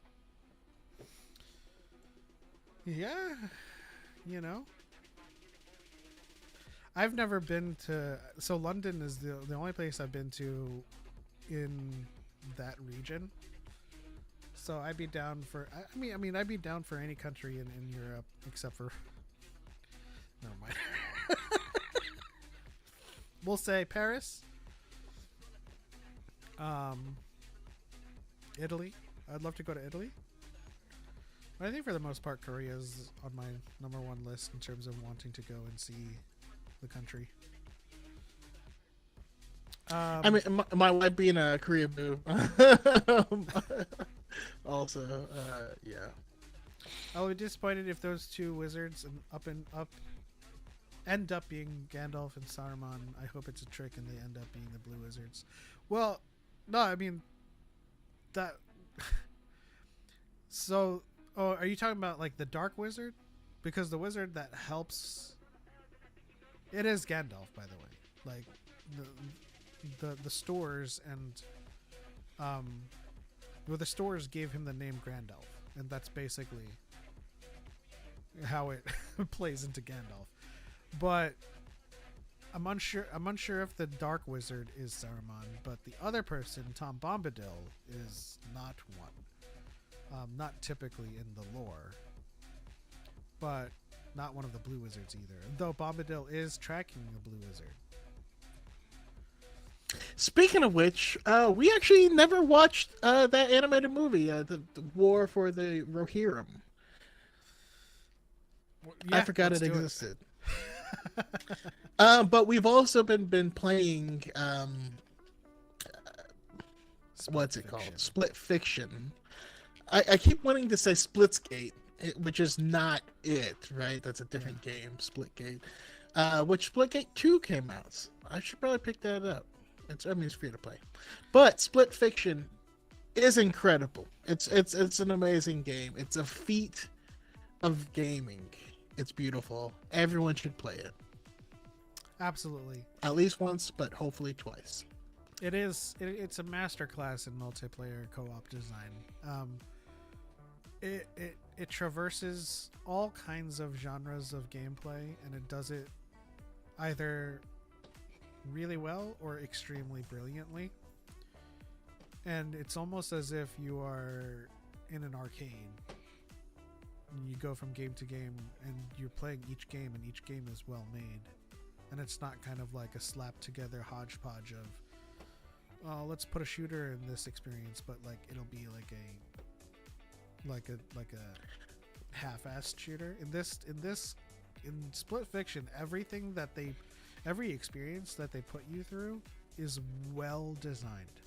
B: Yeah, you know. I've never been to... So London is the only place I've been to in that region. So I'd be down for... I mean, I'd be down for any country in Europe except for... Never mind. We'll say Paris. Italy. I'd love to go to Italy. But I think for the most part, Korea is on my number 1 list in terms of wanting to go and see the country.
C: I mean, my wife being a Korea boo. Also, yeah.
B: I'll be disappointed if those 2 wizards end up being Gandalf and Saruman. I hope it's a trick and they end up being the blue wizards. Well, no, I mean that. So, are you talking about like the dark wizard? Because the wizard that helps, it is Gandalf, by the way. Like the stores and the stores gave him the name Gandalf, and that's basically how it plays into Gandalf. But I'm unsure if the Dark Wizard is Saruman, but the other person, Tom Bombadil, is not one. Not typically in the lore, but not one of the Blue Wizards either. Though Bombadil is tracking the Blue Wizard.
C: Speaking of which, we actually never watched that animated movie, the War for the Rohirrim.
B: Yeah,
C: I forgot it existed. But we've also been playing what's it called? Split Fiction. I keep wanting to say Splitsgate, which is not it, right? That's a different game, Splitgate. Which Splitgate 2 came out. I should probably pick that up. It's free to play. But Split Fiction is incredible. It's an amazing game. It's a feat of gaming. It's beautiful. Everyone should play it. Absolutely. At least once, but hopefully twice.
B: It is. It's a masterclass in multiplayer co-op design. it traverses all kinds of genres of gameplay, and it does it either really well or extremely brilliantly. And it's almost as if you are in an arcade. And you go from game to game, and you're playing each game, and each game is well made. And it's not kind of like a slapped together hodgepodge of, oh, let's put a shooter in this experience, but like it'll be like a half-assed shooter. In Split Fiction, every experience that they put you through is well designed.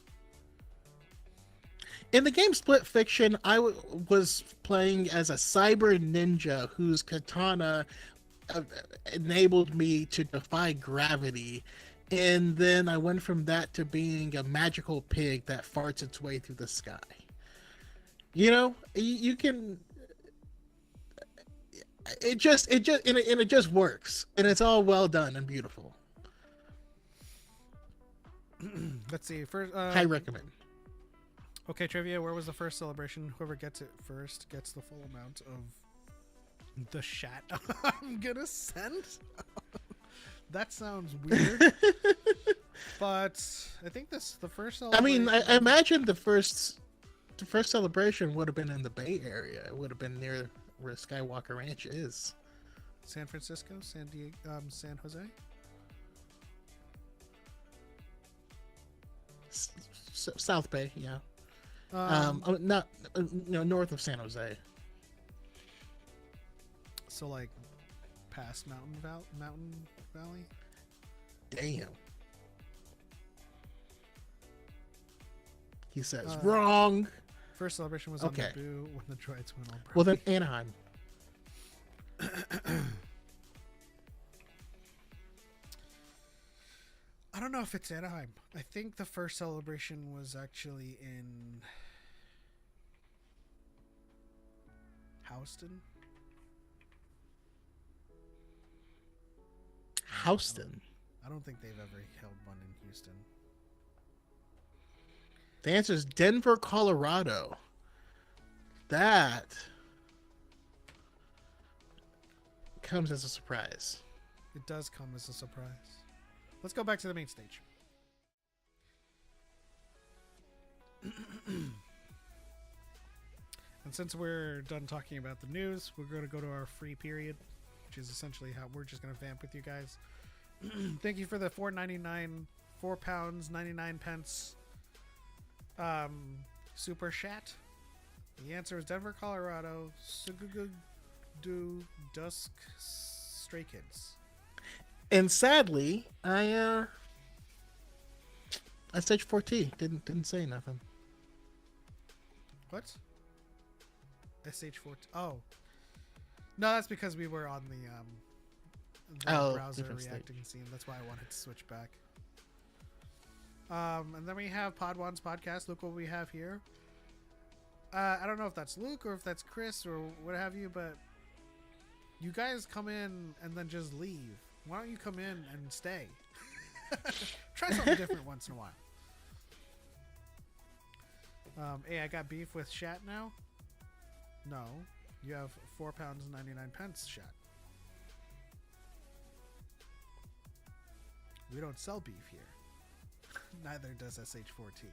C: In the game Split Fiction, I was playing as a cyber ninja whose katana enabled me to defy gravity. And then I went from that to being a magical pig that farts its way through the sky. You know, you can... It just works. And it's all well done and beautiful.
B: Let's see. First,
C: I recommend.
B: Okay, trivia. Where was the first celebration? Whoever gets it first gets the full amount of the shat I'm gonna send. That sounds weird. But I think the first celebration...
C: I imagine the first celebration would have been in the Bay Area. It would have been near where Skywalker Ranch is.
B: San Francisco, San Diego, San Jose.
C: South Bay, yeah. Not north of San Jose.
B: So like past Mountain Valley.
C: Damn. He says wrong.
B: First celebration was on Naboo when the droids went all broke.
C: Well, then Anaheim.
B: I don't know if it's Anaheim. I think the first celebration was actually in Houston.
C: Houston.
B: I don't think they've ever held one in Houston.
C: The answer is Denver, Colorado. That comes as a surprise.
B: It does come as a surprise. Let's go back to the main stage. And since we're done talking about the news, we're going to go to our free period, which is essentially how we're just going to vamp with you guys. Thank you for the £4.99 super chat. The answer is Denver, Colorado. Sugugu Dusk Stray Kids.
C: And sadly, I stage 4T didn't say nothing.
B: What? SH4. Oh, no, that's because we were on the browser reacting scene. That's why I wanted to switch back. And then we have Podwan's podcast. Look what we have here. I don't know if that's Luke or if that's Chris or what have you, but you guys come in and then just leave. Why don't you come in and stay? Try something different once in a while. Hey, I got beef with Shat now? No. You have £4.99 Shat. We don't sell beef here. Neither does SH4T.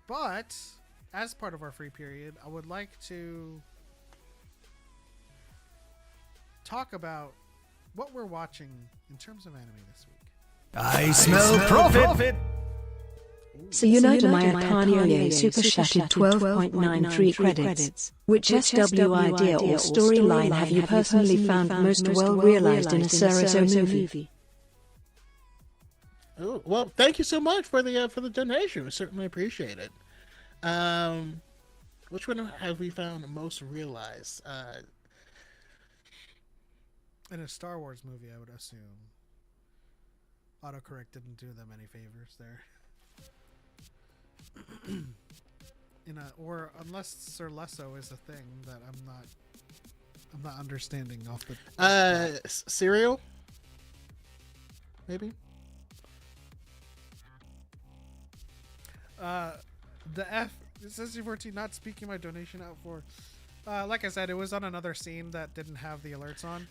B: But as part of our free period, I would like to talk about what we're watching in terms of anime this week.
D: I smell profit!
E: Sayonara Kanyoye super chatted 12.93 credits. Which SW idea or storyline have you personally found most well realized in a Sarazo movie?
C: Oh, well, thank you so much for the donation. We certainly appreciate it. Which one have we found most realized?
B: In a Star Wars movie, I would assume. Autocorrect didn't do them any favors there. Unless Sir Lesso is a thing that I'm not understanding off the
C: Cereal? Maybe?
B: It says C14 not speaking my donation out for. Like I said, it was on another scene that didn't have the alerts on.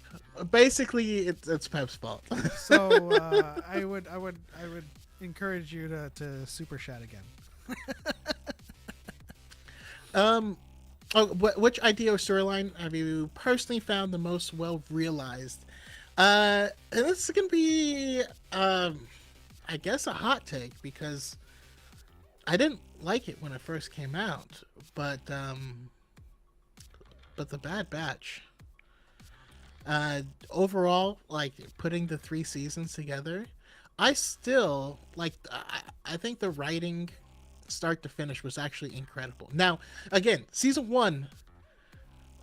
C: Basically, it's Pep's fault.
B: So I would encourage you to super chat again.
C: Which idea or storyline have you personally found the most well realized? And this is gonna be, I guess, a hot take because I didn't like it when it first came out, but the Bad Batch. Overall, like putting the 3 seasons together, I still like. I think the writing, start to finish, was actually incredible. Now, again, season 1,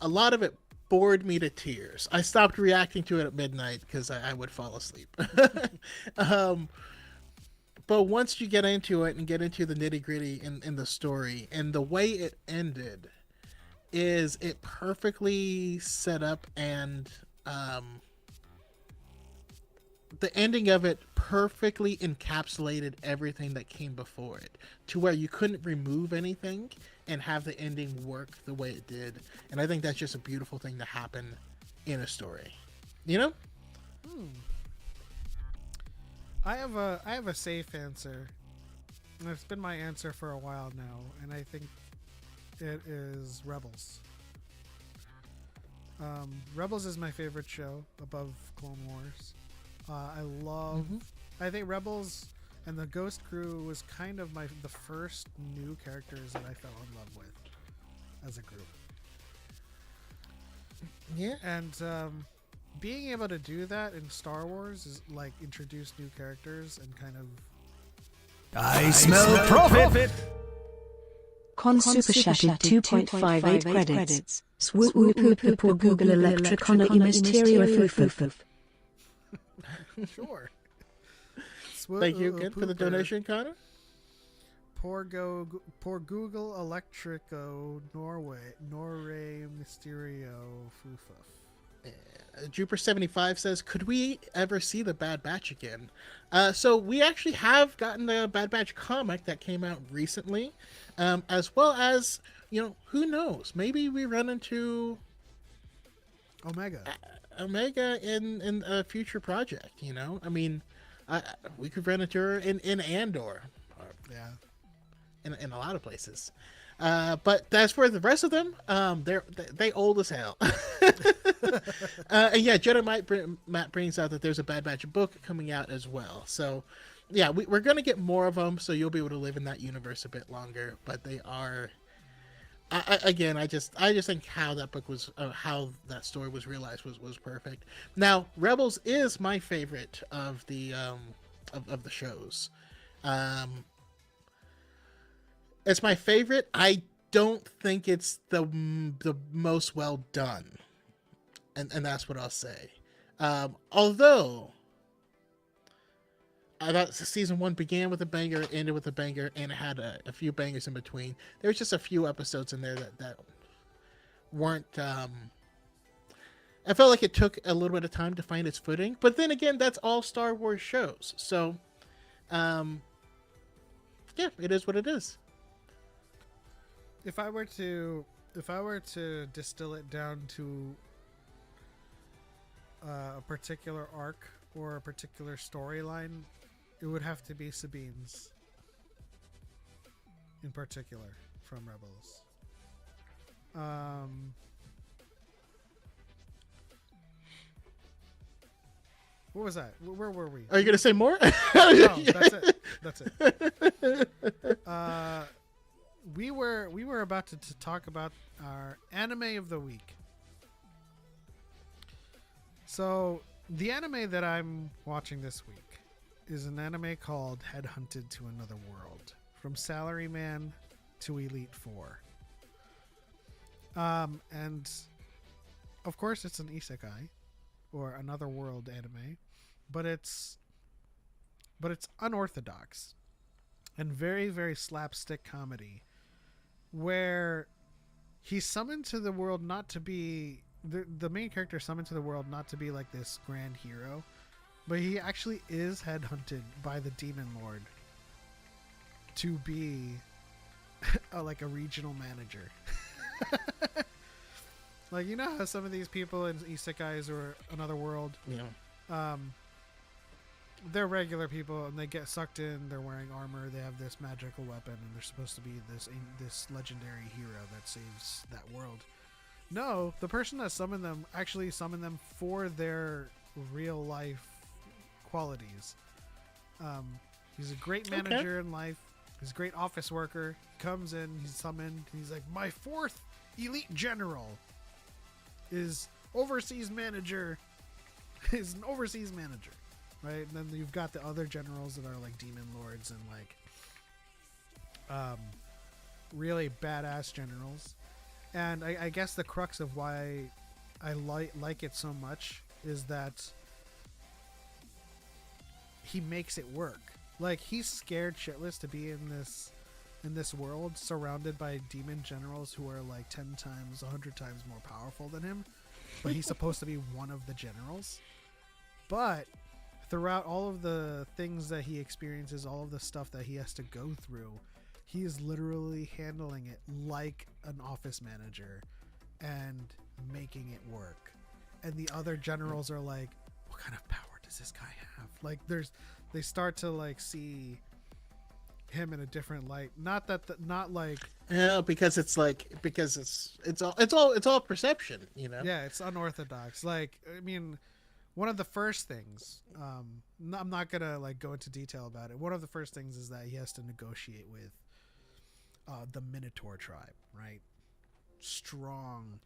C: a lot of it bored me to tears. I stopped reacting to it at midnight because I would fall asleep. But once you get into it and get into the nitty gritty in the story and the way it ended, is it perfectly set up, and the ending of it perfectly encapsulated everything that came before it, to where you couldn't remove anything and have the ending work the way it did. And I think that's just a beautiful thing to happen in a story, you know?
B: I have a safe answer. And it's been my answer for a while now, and I think it is Rebels. Rebels is my favorite show above Clone Wars. I love. I think Rebels and the Ghost Crew was kind of the first new characters that I fell in love with as a group.
C: Yeah.
B: And being able to do that in Star Wars is like introduce new characters and kind of.
D: I smell profit.
E: Con Super Chatted 2.58 credits. Swoop whoop whoop whoop or Google Electricona y Mysterio foof.
B: Sure.
C: Thank you again for the donation, Connor.
B: Poor Google Electrico Norre Mysterio Fufuf.
C: Jupiter75 says, could we ever see the Bad Batch again? So we actually have gotten the Bad Batch comic that came out recently, as well as, who knows? Maybe we run into Omega in a future project, I mean, we could run into her in Andor.
B: Yeah.
C: In a lot of places. But as for the rest of them, they old as hell. And yeah, Jedi Matt brings out that there's a Bad Batch book coming out as well. So yeah, we're going to get more of them, so you'll be able to live in that universe a bit longer. But they are... I just think how that book was, how that story was realized was perfect. Now, Rebels is my favorite of the of the shows. It's my favorite. I don't think it's the most well done, and that's what I'll say. Although I thought season 1 began with a banger, ended with a banger, and it had a few bangers in between. There was just a few episodes in there that weren't. I felt like it took a little bit of time to find its footing, but then again, that's all Star Wars shows. So, yeah, it is what it is.
B: If I were to distill it down to a particular arc or a particular storyline, it would have to be Sabine's, in particular, from Rebels. What was that? Where were we?
C: Are you gonna say more?
B: No, that's it. We were about to talk about our anime of the week. So the anime that I'm watching this week is an anime called Headhunted to Another World, from Salaryman to Elite Four. And of course it's an isekai or another world anime, but it's unorthodox and very, very slapstick comedy, where he's summoned to the world not to be the main character, summoned to the world not to be like this grand hero, but he actually is headhunted by the Demon Lord to be like a regional manager. Like, you know how some of these people in isekais or another world,
C: Yeah.
B: they're regular people and they get sucked in, they're wearing armor, they have this magical weapon, and they're supposed to be this legendary hero that saves that world. No, the person that summoned them actually summoned them for their real life qualities. He's a great manager in life. He's a great office worker. He comes in, he's summoned, he's like, my 4th elite general is overseas manager. Is an overseas manager. Right? And then you've got the other generals that are like demon lords and like really badass generals. And I guess the crux of why I like it so much is that he makes it work. Like, he's scared shitless to be in this world surrounded by demon generals who are like 10 times, 100 times more powerful than him. But he's supposed to be one of the generals. But throughout all of the things that he experiences, all of the stuff that he has to go through, he is literally handling it like an office manager and making it work. And the other generals are like, what kind of power does this guy have? Like, they start to like see him in a different light. Not like,
C: Yeah, because it's all perception, you know.
B: yeah, it's unorthodox. Like, I mean, one of the first things, I'm not gonna like go into detail about it. One of the first things is that he has to negotiate with the Minotaur tribe, right? Strong,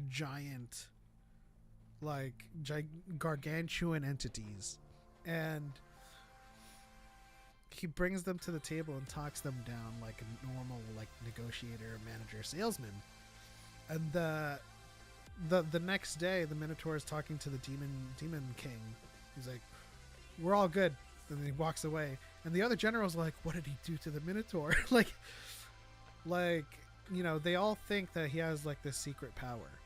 B: giant, like gargantuan entities, and he brings them to the table and talks them down like a normal like negotiator, manager, salesman. And the next day, the Minotaur is talking to the demon king. He's like, we're all good. And then he walks away. And the other generals are like, what did he do to the Minotaur? like, you know, they all think that he has like this secret power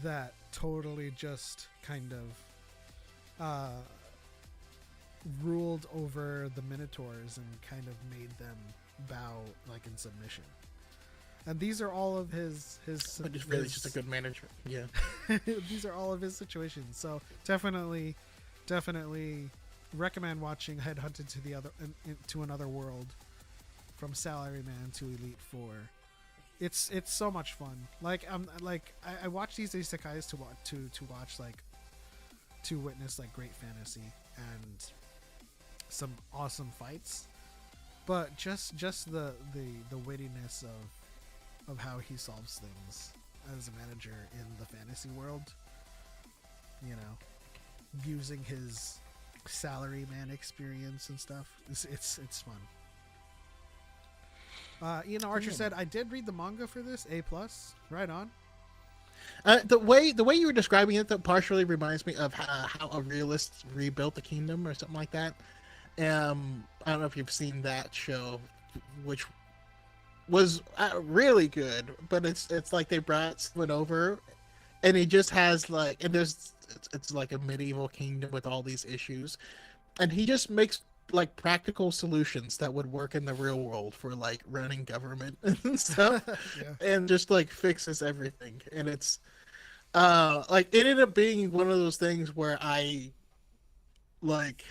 B: that totally just kind of ruled over the Minotaurs and kind of made them bow like in submission. And these are all of his
C: But it's really just a good manager. Yeah.
B: these are all of his situations. So definitely recommend watching Headhunted to Another World, from Salaryman to Elite Four. It's so much fun. Like I watch these isekais to watch like to witness like great fantasy and some awesome fights, but just the wittiness of how he solves things as a manager in the fantasy world, you know, using his salaryman experience and stuff. It's fun. You know, Archer said, I did read the manga for this. A+. Right on.
C: The way you were describing it, that partially reminds me of how a realist rebuilt the kingdom or something like that. I don't know if you've seen that show, which was really good, but it's like they brought someone over, and he just has like, and it's like a medieval kingdom with all these issues, and he just makes like practical solutions that would work in the real world for like running government and stuff.
B: Yeah.
C: And just like fixes everything. And it's like it ended up being one of those things where I like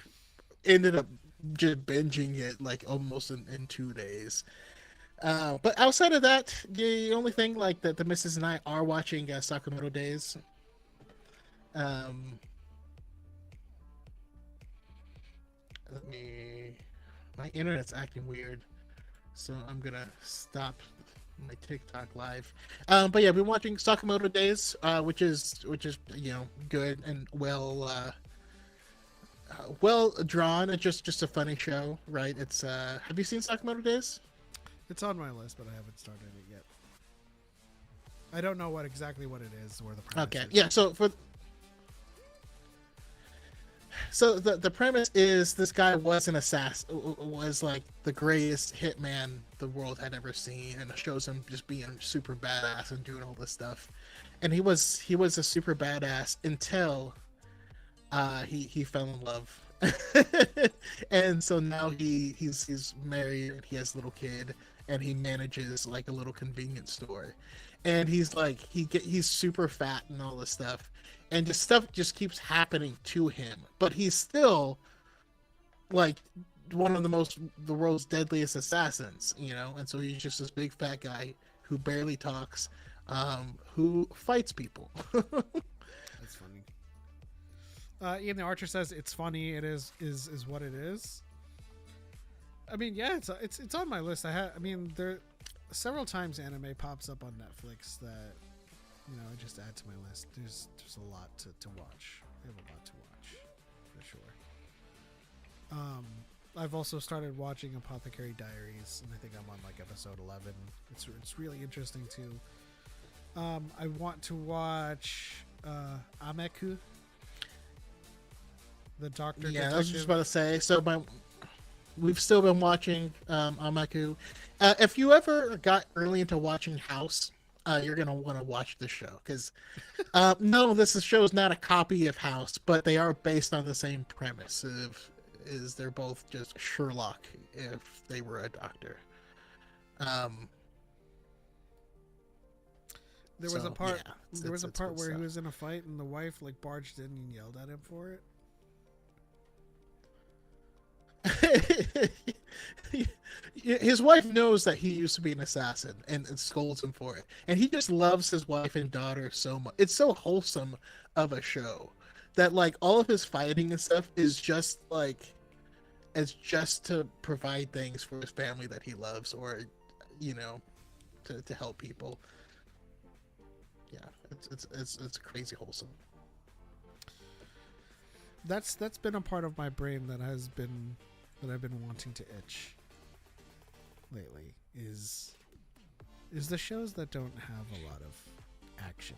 C: ended up just binging it like almost in 2 days. But outside of that, the only thing like that the missus and I are watching Sakamoto Days. My internet's acting weird, so I'm gonna stop my TikTok live. But yeah, I've been watching Sakamoto Days, which is you know, good and well drawn. It's just a funny show, right? It's have you seen Sakamoto Days?
B: It's on my list, but I haven't started it yet. I don't know exactly what it is or the premise.
C: Okay,
B: is.
C: yeah. So the premise is this guy was an assassin, was like the greatest hitman the world had ever seen, and it shows him just being super badass and doing all this stuff. And he was a super badass until he fell in love And so now he's married and he has a little kid and he manages like a little convenience store, and he's like he's super fat and all this stuff, and just stuff just keeps happening to him, but he's still like one of the world's deadliest assassins, you know. And so he's just this big fat guy who barely talks, who fights people.
B: That's funny. Ian the Archer says it's funny. It is what it is. I mean, yeah, it's on my list. I mean, there several times anime pops up on Netflix that, you know, I just add to my list. There's a lot to watch. I have a lot to watch for sure. I've also started watching Apothecary Diaries, and I think I'm on like episode 11. It's really interesting too. I want to watch Ameku, the doctor.
C: Yeah, I was just about to say. So we've still been watching Amaku. If you ever got early into watching House, you're gonna want to watch this show because no, this show is not a copy of House, but they are based on the same premise. Is they're both just Sherlock if they were a doctor.
B: There was a part.
C: Yeah,
B: there was a part where
C: stuff.
B: he was in a fight and the wife like barged in and yelled at him for it.
C: His wife knows that he used to be an assassin and scolds him for it, and he just loves his wife and daughter so much. It's so wholesome of a show that like all of his fighting and stuff is just like just to provide things for his family that he loves, or you know, to help people. Yeah, it's crazy wholesome.
B: That's been a part of my brain that I've been wanting to itch lately is the shows that don't have a lot of action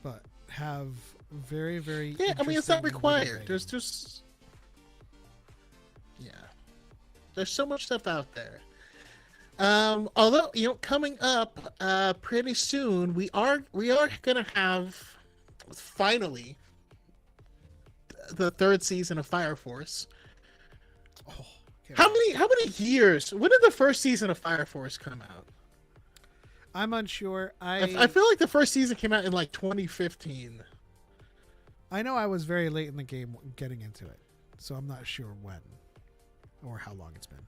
B: but have very, very
C: I mean, it's not
B: interesting
C: required.
B: writing.
C: There's just there's so much stuff out there. Although, you know, coming up pretty soon, we are gonna have finally the third season of Fire Force.
B: Oh,
C: How many years? When did the first season of Fire Force come out?
B: I'm unsure.
C: I feel like the first season came out in like 2015.
B: I know I was very late in the game getting into it, so I'm not sure when or how long it's been.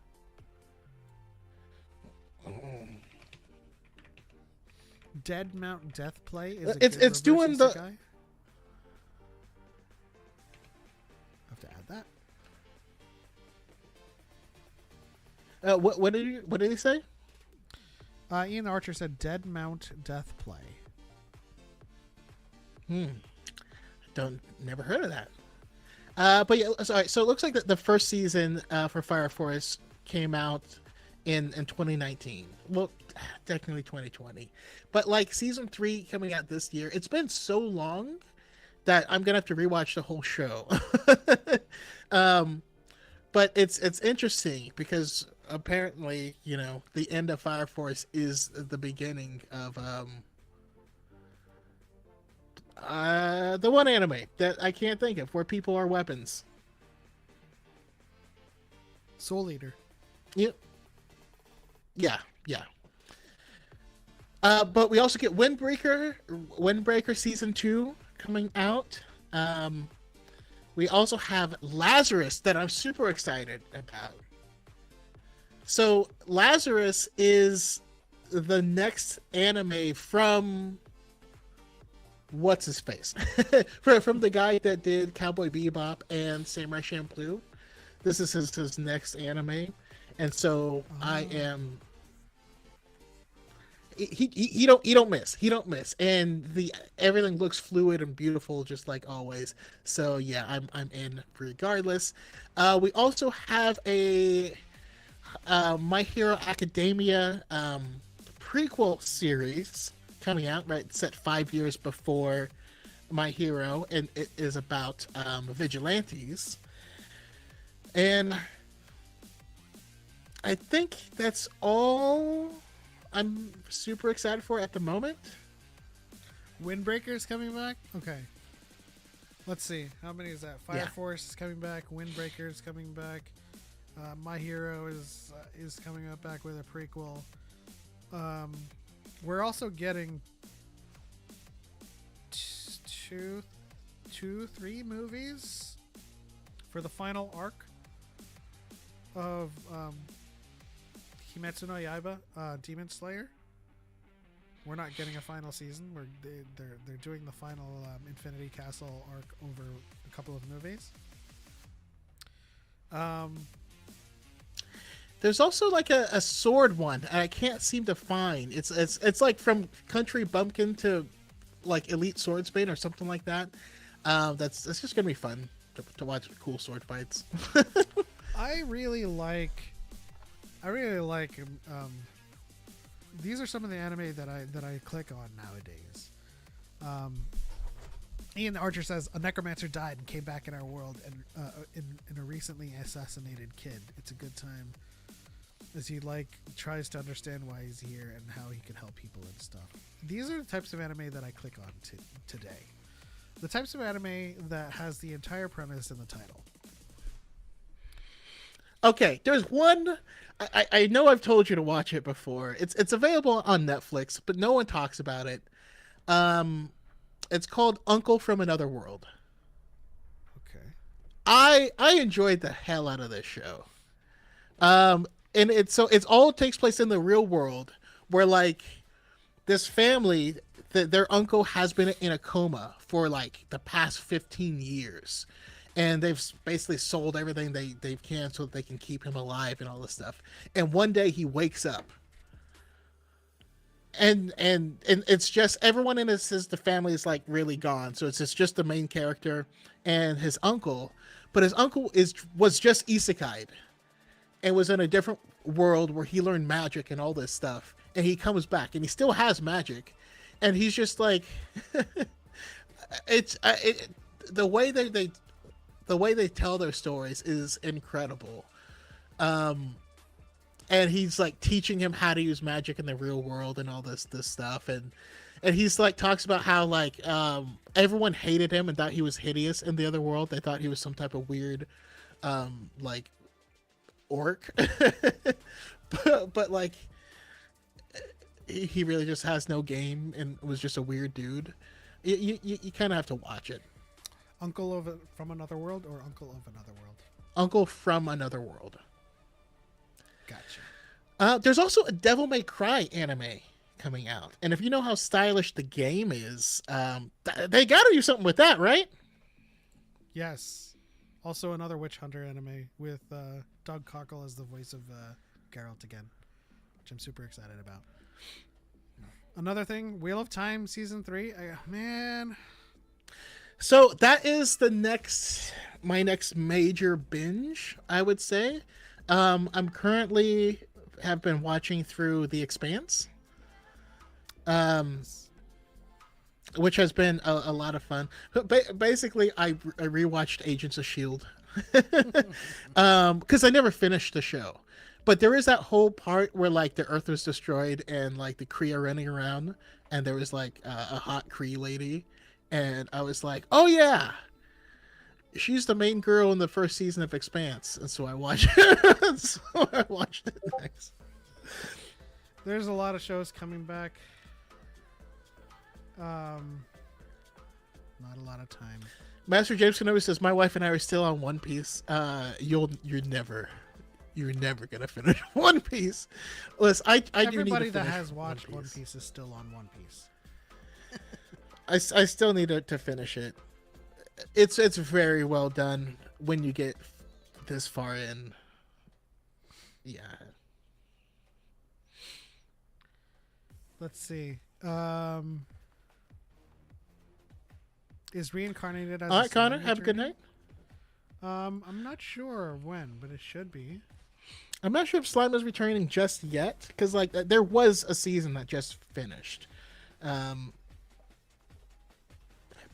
B: Dead Mount Death Play is
C: It's doing the.
B: Isekai? Have to add that.
C: What did he say?
B: Ian the Archer said Dead Mount Death Play.
C: Never heard of that. But yeah, sorry. So it looks like the first season for Fire Force came out in 2019. Well, technically 2020, but like season 3 coming out this year. It's been so long that I'm gonna have to rewatch the whole show. But it's interesting because apparently, you know, the end of Fire Force is the beginning of the one anime that I can't think of where people are weapons.
B: Soul Eater.
C: Yep. Yeah. But we also get Windbreaker season 2 coming out. We also have Lazarus that I'm super excited about. So Lazarus is the next anime from what's his face from the guy that did Cowboy Bebop and Samurai Champloo. This is his next anime, and so I am. He don't miss, and everything looks fluid and beautiful just like always. So yeah, I'm in regardless. We also have a My Hero Academia prequel series coming out, right? Set 5 years before My Hero, and it is about vigilantes. And I think that's all I'm super excited for at the moment.
B: Windbreaker's coming back? Okay. Let's see. How many is that? Fire
C: Yeah.
B: Force is coming back. Windbreaker is coming back. My Hero is coming up back with a prequel. We're also getting three movies for the final arc of Kimetsu no Yaiba, Demon Slayer. We're not getting a final season. They're doing the final Infinity Castle arc over a couple of movies.
C: There's also like a sword one I can't seem to find. It's like from Country Bumpkin to like Elite Swordsman or something like that. That's just gonna be fun to watch cool sword fights.
B: I really like. These are some of the anime that I click on nowadays. Ian Archer says a necromancer died and came back in our world and in a recently assassinated kid. It's a good time as he tries to understand why he's here and how he can help people and stuff. These are the types of anime that I click on today. The types of anime that has the entire premise in the title.
C: Okay, there's one. I know I've told you to watch it before. It's available on Netflix, but no one talks about it. It's called Uncle from Another World.
B: Okay.
C: I enjoyed the hell out of this show. And it's all takes place in the real world, where like this family, their uncle has been in a coma for like the past 15 years. And they've basically sold everything they've can so that they can keep him alive and all this stuff. And one day he wakes up. And it's just everyone in the family is like really gone. So it's just the main character and his uncle. But his uncle was just isekai'd and was in a different world where he learned magic and all this stuff. And he comes back and he still has magic. And he's just like the way they tell their stories is incredible. And he's like teaching him how to use magic in the real world and all this stuff. And he's like talks about how like everyone hated him and thought he was hideous in the other world. They thought he was some type of weird like orc. but like he really just has no game and was just a weird dude. You kind of have to watch it.
B: Uncle from Another World or Uncle of Another World?
C: Uncle from Another World.
B: Gotcha.
C: There's also a Devil May Cry anime coming out. And if you know how stylish the game is, they got to do something with that, right?
B: Yes. Also another Witch Hunter anime with Doug Cockle as the voice of Geralt again, which I'm super excited about. Another thing, Wheel of Time Season 3. Man...
C: So that is my next major binge, I would say. I'm currently have been watching through The Expanse, which has been a lot of fun. But basically, I rewatched Agents of S.H.I.E.L.D. Because I never finished the show. But there is that whole part where like the Earth was destroyed and like the Kree are running around, and there was like a hot Kree lady. And I was like, oh, yeah, she's the main girl in the first season of Expanse. And so I watched it. So I watched it next.
B: There's a lot of shows coming back. Not a lot of time.
C: Master James Kenobi says, my wife and I are still on One Piece. You're never going to finish One Piece. Listen, I do need to finish
B: that has watched One Piece is still on One Piece.
C: I still need to finish it. It's very well done when you get this far in. Yeah.
B: Let's see. Is reincarnated as
C: all right,
B: a
C: Connor,
B: slime
C: have a good
B: returning?
C: night.
B: I'm not sure when, but it should be.
C: I'm not sure if Slime is returning just yet, because like there was a season that just finished.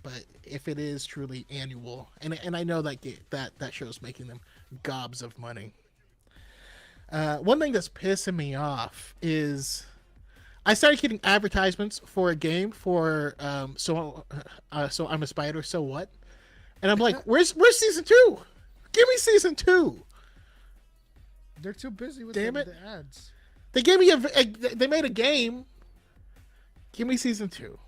C: But if it is truly annual, and I know that that show's making them gobs of money. One thing that's pissing me off is I started getting advertisements for a game for so I'm a spider, so what? And I'm like, where's season 2? Give me season 2.
B: They're too busy with
C: Damn
B: the
C: it.
B: ads.
C: They gave me they made a game. Give me season 2.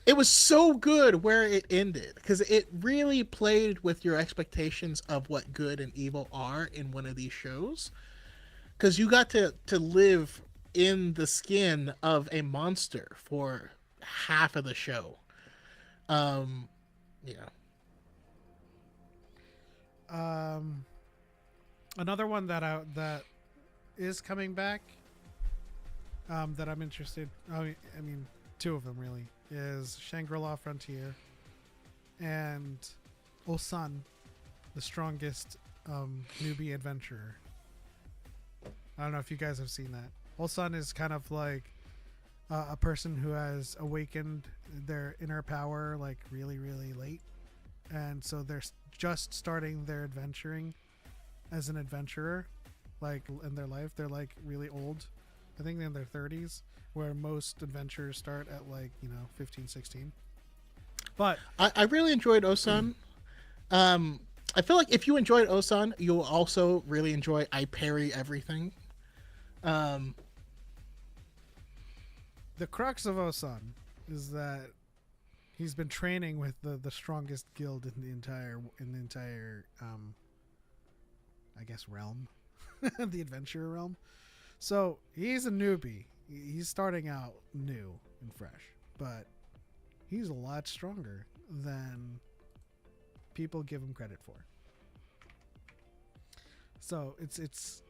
C: It was so good where it ended because it really played with your expectations of what good and evil are in one of these shows. Because you got to live in the skin of a monster for half of the show. Yeah.
B: Another one that is coming back. That I'm interested. I mean, two of them really is Shangri-La Frontier and Osan, the strongest newbie adventurer. I don't know if you guys have seen that. Osan is kind of like a person who has awakened their inner power like really, really late. And so they're just starting their adventuring as an adventurer, like in their life. They're like really old. I think they're in their 30s, where most adventurers start at like, 15, 16. But
C: I really enjoyed Osan. I feel like if you enjoyed Osan, you'll also really enjoy I Parry Everything.
B: the crux of Osan is that he's been training with the strongest guild in the entire I guess realm, the adventurer realm. So he's a newbie. He's starting out new and fresh, but he's a lot stronger than people give him credit for. So it's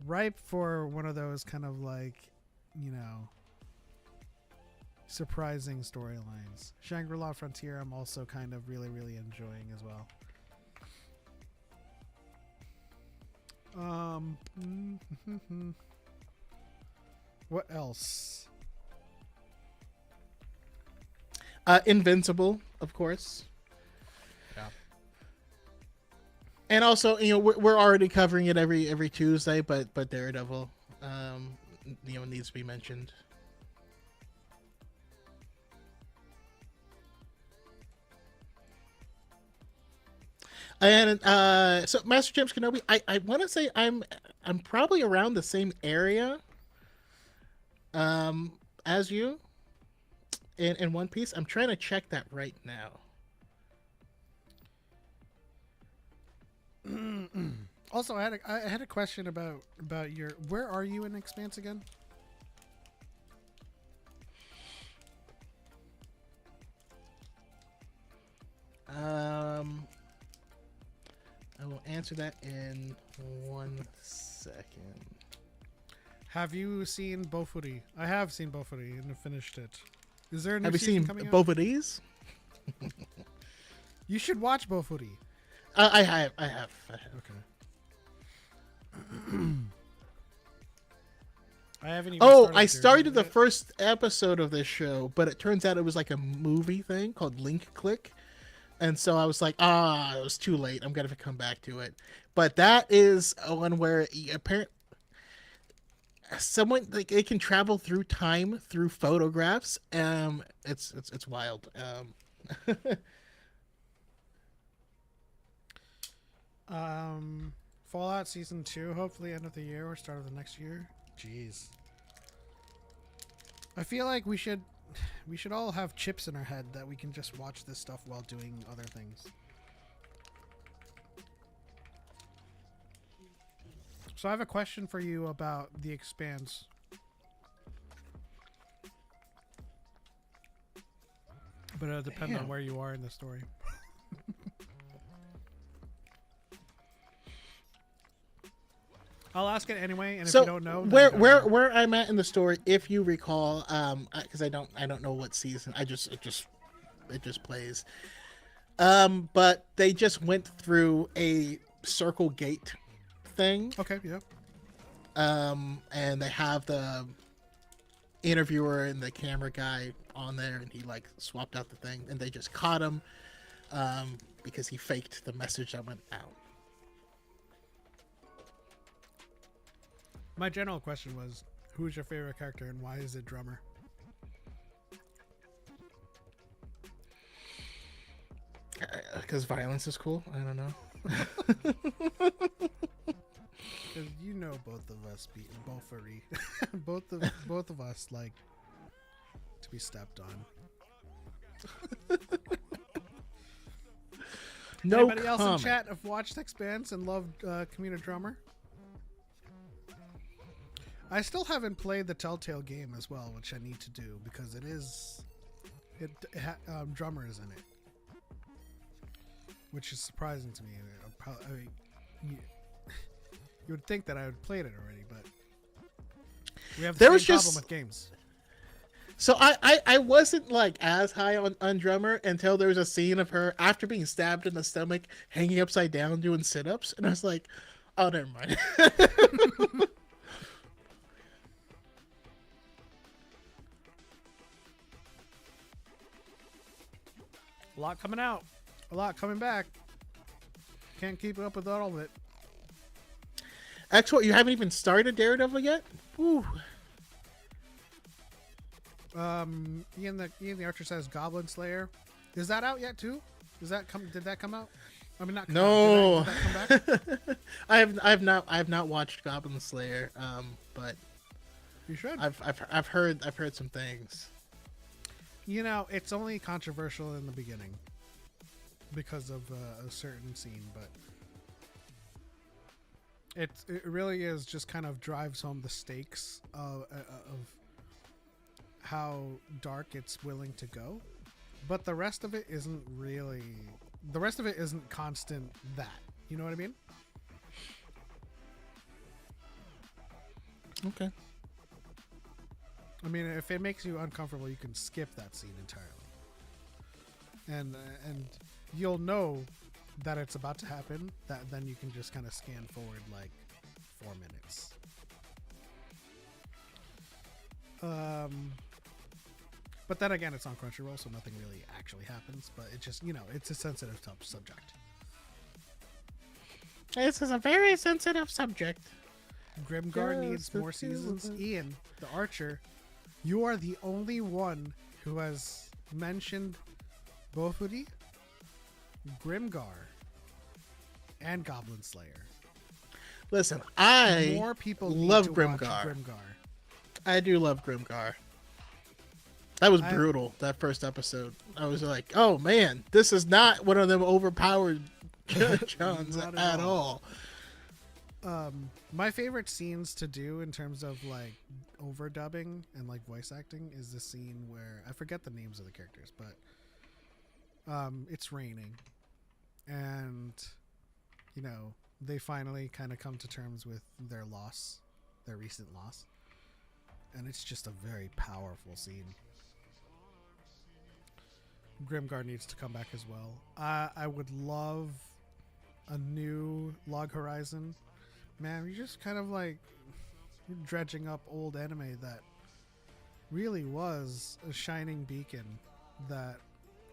B: ripe for one of those kind of like, surprising storylines. Shangri-La Frontier I'm also kind of really, really enjoying as well. What else?
C: Invincible, of course.
B: Yeah.
C: And also, we're already covering it every Tuesday, but Daredevil, needs to be mentioned. And so Master James Kenobi, I want to say I'm probably around the same area as you in One Piece. I'm trying to check that right now.
B: Also, I had a question about your. Where are you in Expanse again?
C: I will answer that in 1 second.
B: Have you seen Bofuri? I have seen Bofuri and finished it. Is there a new
C: Have you
B: season
C: seen
B: coming out?
C: both of these?
B: You should watch Bofuri.
C: I have.
B: Okay. I haven't even.
C: I started the first episode of this show, but it turns out it was like a movie thing called Link Click. And so I was like, it was too late. I'm going to come back to it. But that is one where apparently someone, like, it can travel through time through photographs. It's wild.
B: Fallout Season 2, hopefully end of the year or start of the next year. Jeez. I feel like we should all have chips in our head that we can just watch this stuff while doing other things. So I have a question for you about The Expanse. But it'll depend on where you are in the story. I'll ask it anyway, and if you don't know, then
C: where I'm at in the story, if you recall, because I don't know what season. It just plays. But they just went through a circle gate thing.
B: Okay, yeah.
C: And they have the interviewer and the camera guy on there, and he like swapped out the thing, and they just caught him because he faked the message that went out.
B: My general question was, who's your favorite character and why is it Drummer?
C: Because violence is cool. I don't know.
B: Because you know both of us both of us like to be stepped on.
C: No
B: Anybody else in chat have watched Expanse and loved Community Drummer? I still haven't played the Telltale game as well, which I need to do because Drummer is in it, which is surprising to me. You would think that I would played it already, but we have the same problem with games.
C: So I wasn't like as high on Drummer until there was a scene of her after being stabbed in the stomach, hanging upside down doing sit-ups, and I was like, oh, never mind.
B: A lot coming out, a lot coming back. Can't keep up with all of it.
C: Actually, you haven't even started Daredevil yet? Woo.
B: Ian the Archer says Goblin Slayer. Is that out yet too? Did that come out? I mean, not come
C: no.
B: out. Did that come back?
C: I have not watched Goblin Slayer. But
B: you should.
C: I've heard some things.
B: You know, it's only controversial in the beginning because of a certain scene, but it really is just kind of drives home the stakes of how dark it's willing to go. But the rest of it isn't really. The rest of it isn't constant. That, you know what I mean?
C: Okay.
B: I mean, if it makes you uncomfortable, you can skip that scene entirely, and you'll know that it's about to happen. That then you can just kind of scan forward like 4 minutes. But then again, it's on Crunchyroll, so nothing really actually happens. But it just, it's a sensitive subject.
C: This is a very sensitive subject.
B: Grimgar needs more seasons. Ian, the Archer, you are the only one who has mentioned Bofuri, Grimgar, and Goblin Slayer.
C: Listen,
B: more people
C: love
B: need to watch
C: Grimgar. I do love Grimgar. That was brutal, that first episode. I was like, oh man, this is not one of them overpowered Johns at all.
B: My favorite scenes to do in terms of like overdubbing and like voice acting is the scene where I forget the names of the characters, but it's raining and they finally kind of come to terms with their recent loss, and it's just a very powerful scene. Grimgar needs to come back as well. I would love a new Log Horizon. Man, you're just kind of like you're dredging up old anime that really was a shining beacon that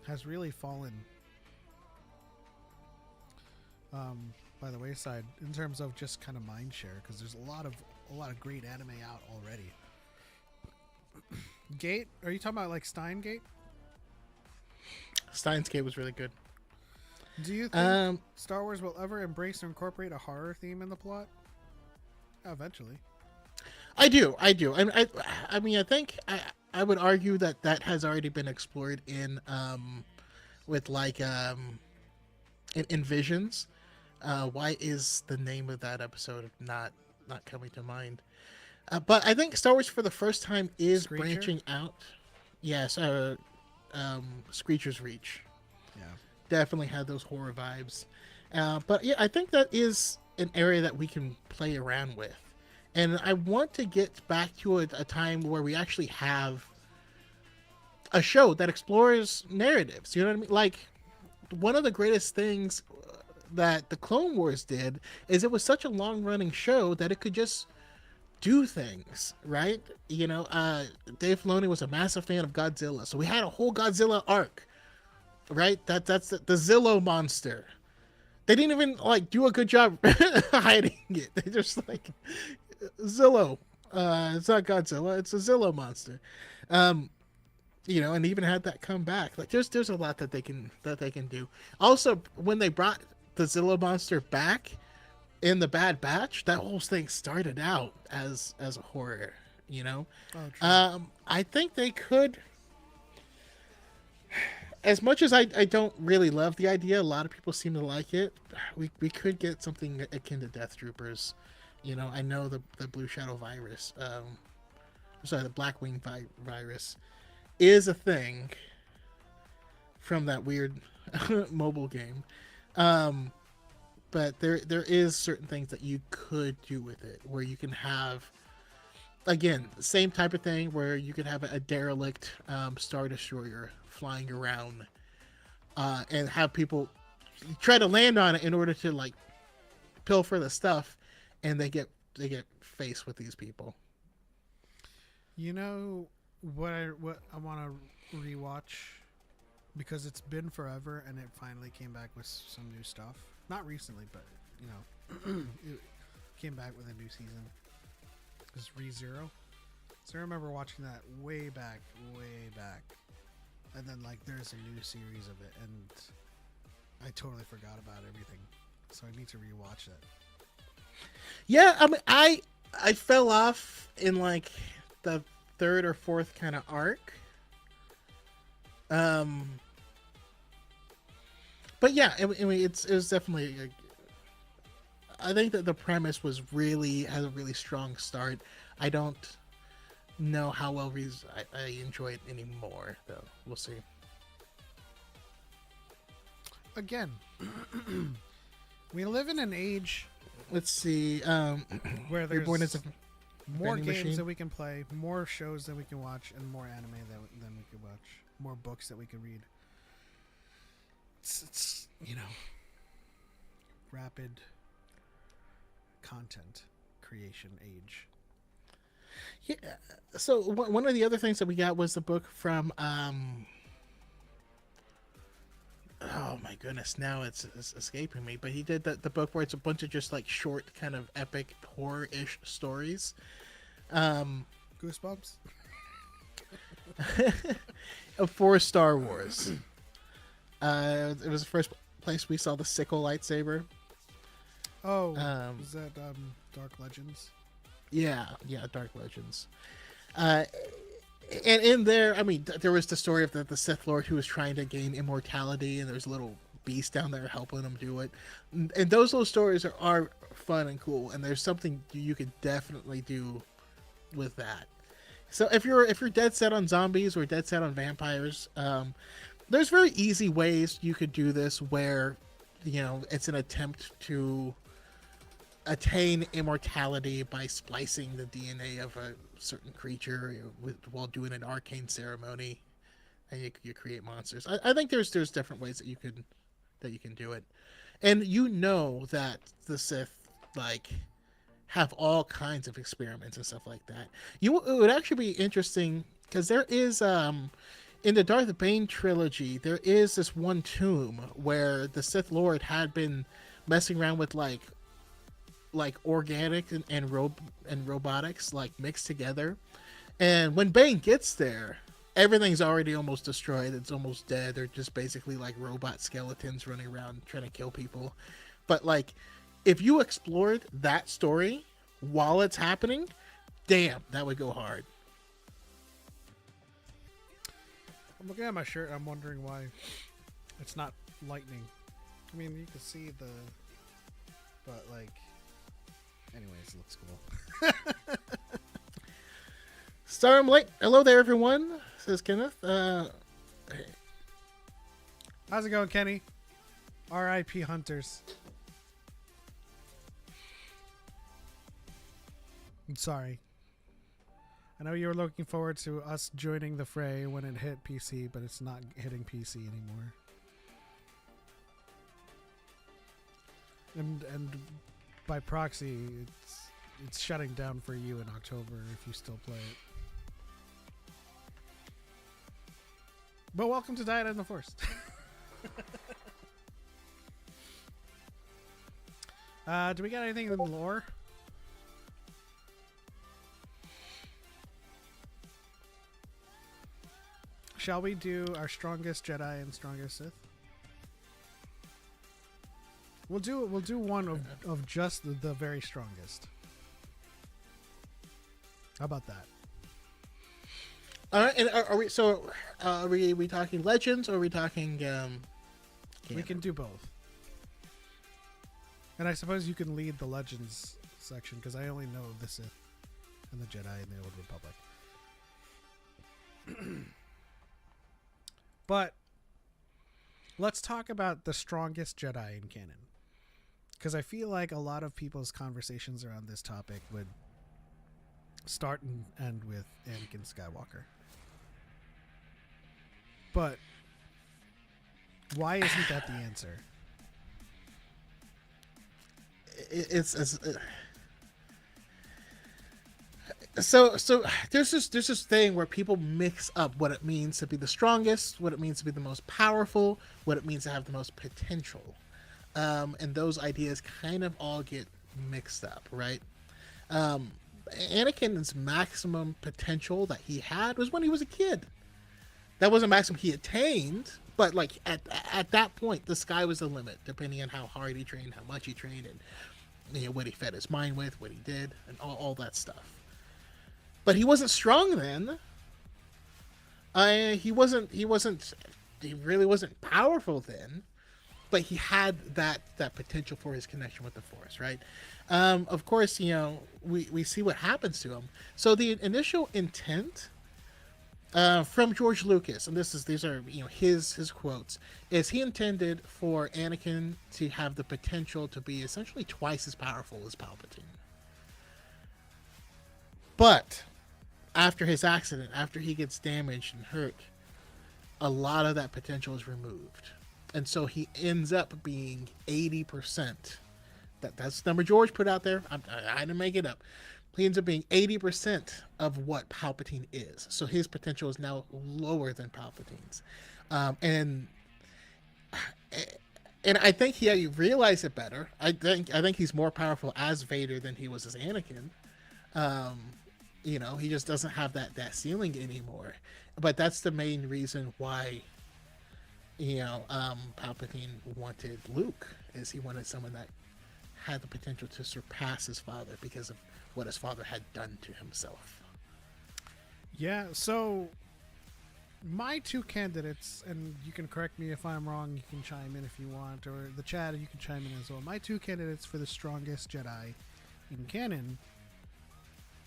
B: has really fallen by the wayside in terms of just kind of mind share, because there's a lot of great anime out already. Gate? Are you talking about like Steins Gate?
C: Steins Gate was really good.
B: Do you think Star Wars will ever embrace or incorporate a horror theme in the plot? Eventually.
C: I do. I mean, I think I would argue that has already been explored in with like in Visions. Why is the name of that episode not coming to mind? But I think Star Wars for the first time is
B: Screecher?
C: branching out. Yes, Screecher's Reach.
B: Yeah.
C: Definitely had those horror vibes. But yeah, I think that is an area that we can play around with. And I want to get back to a time where we actually have a show that explores narratives. You know what I mean? Like, one of the greatest things that the Clone Wars did is it was such a long-running show that it could just do things, right? Dave Filoni was a massive fan of Godzilla, so we had a whole Godzilla arc, right? That's the Zillo monster. They didn't even like do a good job hiding it. They just like Zillow. It's not Godzilla. It's a Zillow monster. And even had that come back. Like there's a lot that they can do. Also, when they brought the Zillow monster back in the Bad Batch, that whole thing started out as a horror. Oh, true. I think they could. As much as I don't really love the idea, a lot of people seem to like it. We could get something akin to Death Troopers. I know the Blue Shadow virus. The Blackwing virus is a thing from that weird mobile game. But there is certain things that you could do with it, where you can have, again, same type of thing, where you could have a derelict Star Destroyer flying around and have people try to land on it in order to like pilfer the stuff, and they get faced with these people.
B: What I want to rewatch, because it's been forever and it finally came back with some new stuff. Not recently, but it came back with a new season. It's ReZero. So I remember watching that way back, and then like there's a new series of it, and I totally forgot about everything. So I need to rewatch that.
C: Yeah, I mean, I fell off in like the third or fourth kind of arc. But yeah, I mean, it was definitely. I think that the premise has a really strong start. I don't know how well I enjoy it anymore, though. We'll see.
B: Again, we live in an age.
C: Let's see.
B: Where there's more
C: vending
B: games
C: machine.
B: that we can play, more shows that we can watch, and more anime than we can watch, more books that we can read. It's rapid content creation age.
C: Yeah. So one of the other things that we got was the book from. Oh my goodness! Now it's escaping me. But he did the book where it's a bunch of just like short, kind of epic horror-ish stories.
B: Goosebumps.
C: For Star Wars. It was the first place we saw the sickle lightsaber.
B: Oh, was that Dark Legends?
C: Yeah, Dark Legends. And in there, I mean, there was the story of the Sith Lord who was trying to gain immortality, and there's a little beast down there helping him do it. And those little stories are fun and cool, and there's something you could definitely do with that. So if you're dead set on zombies or dead set on vampires, there's very easy ways you could do this where, it's an attempt to attain immortality by splicing the DNA of a certain creature while doing an arcane ceremony, and you create monsters. I think there's different ways that you can do it, and that the Sith have all kinds of experiments and stuff like that. It would actually be interesting because there is in the Darth Bane trilogy, there is this one tomb where the Sith Lord had been messing around with like organic and robotics mixed together, and when Bane gets there, everything's already almost destroyed. It's almost dead. They're just basically like robot skeletons running around trying to kill people. But if you explored that story while it's happening, damn, that would go hard.
B: I'm looking at my shirt. I'm wondering why it's not lightning. I mean, you can see but anyways, it looks cool.
C: Storm Light, hello there, everyone, says Kenneth.
B: How's it going, Kenny? R.I.P. Hunters. I'm sorry. I know you were looking forward to us joining the fray when it hit PC, but it's not hitting PC anymore. And by proxy, it's shutting down for you in October if you still play it. But welcome to DYAD in the Force. Do we got anything in the lore? Shall we do our strongest Jedi and strongest Sith? We'll do one of just the very strongest. How about that?
C: All right, and are we? So, are we talking legends or are we talking?
B: We can do both. And I suppose you can lead the legends section because I only know the Sith and the Jedi and the Old Republic. But let's talk about the strongest Jedi in canon. Because I feel like a lot of people's conversations around this topic would start and end with Anakin Skywalker. But why isn't that the answer?
C: So there's this thing where people mix up what it means to be the strongest, what it means to be the most powerful, what it means to have the most potential, and those ideas kind of all get mixed up, right? Anakin's maximum potential that he had was when he was a kid. That wasn't maximum he attained, but like at that point, the sky was the limit, depending on how hard he trained, how much he trained, and what he fed his mind with, what he did, and all that stuff. But he wasn't strong then. He really wasn't powerful then, but he had that potential for his connection with the Force, right? Of course, we see what happens to him. So the initial intent from George Lucas, and these are his quotes, is he intended for Anakin to have the potential to be essentially twice as powerful as Palpatine. But after his accident, after he gets damaged and hurt, a lot of that potential is removed. And so he ends up being 80%. That's the number George put out there. I didn't make it up. He ends up being 80% of what Palpatine is. So his potential is now lower than Palpatine's. And I think he realized it better. I think he's more powerful as Vader than he was as Anakin. He just doesn't have that ceiling anymore. But that's the main reason why Palpatine wanted Luke, is he wanted someone that had the potential to surpass his father because of what his father had done to himself.
B: Yeah, so my two candidates, and you can correct me if I'm wrong, you can chime in if you want, or the chat, you can chime in as well. My two candidates for the strongest Jedi in canon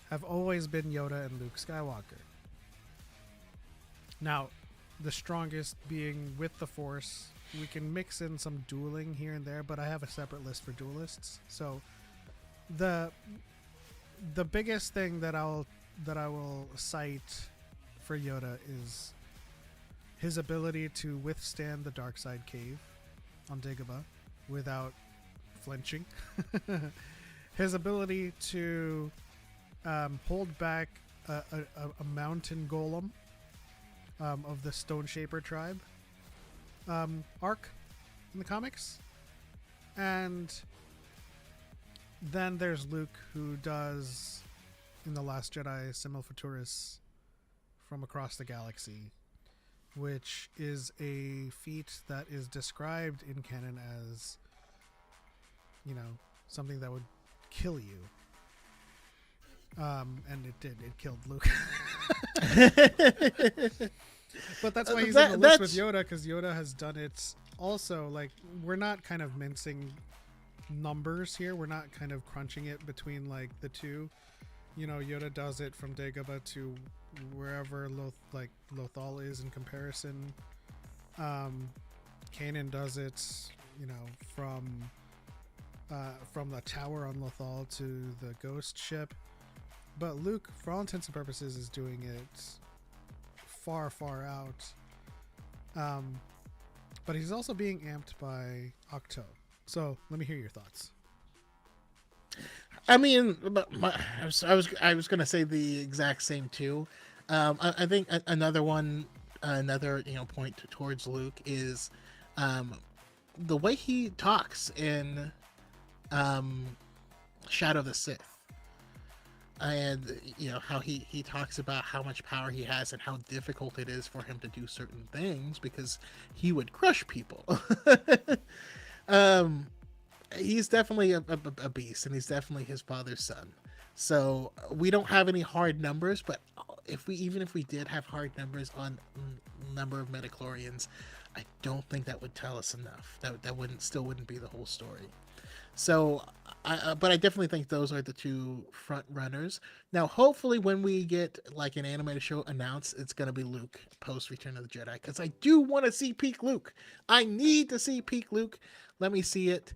B: have always been Yoda and Luke Skywalker. Now, the strongest being with the Force. We can mix in some dueling here and there, but I have a separate list for duelists. So the biggest thing that I will cite for Yoda is his ability to withstand the dark side cave on Dagobah without flinching. His ability to hold back a mountain golem of the Stone Shaper tribe arc in the comics. And then there's Luke, who does in The Last Jedi Simul Futuris from across the galaxy, which is a feat that is described in canon as something that would kill you. And it did. It killed Luke. But that's why he's in the list with Yoda, because Yoda has done it also. Like, we're not kind of mincing numbers here. We're not kind of crunching it between like the two. Yoda does it from Dagobah to wherever Lothal is in comparison. Kanan does it, from the tower on Lothal to the ghost ship. But Luke, for all intents and purposes, is doing it far, far out. But he's also being amped by Octo. So let me hear your thoughts.
C: I mean, I was gonna say the exact same too. I think another point towards Luke is the way he talks in Shadow of the Sith. and how he talks about how much power he has and how difficult it is for him to do certain things because he would crush people. um, he's definitely a beast, and he's definitely his father's son. So we don't have any hard numbers, but even if we did have hard numbers on number of midichlorians, I don't think that would tell us enough. That wouldn't be the whole story. So, but I definitely think those are the two front runners. Now, hopefully, when we get like an animated show announced, it's gonna be Luke post Return of the Jedi, because I do want to see peak Luke. I need to see peak Luke. Let me see it.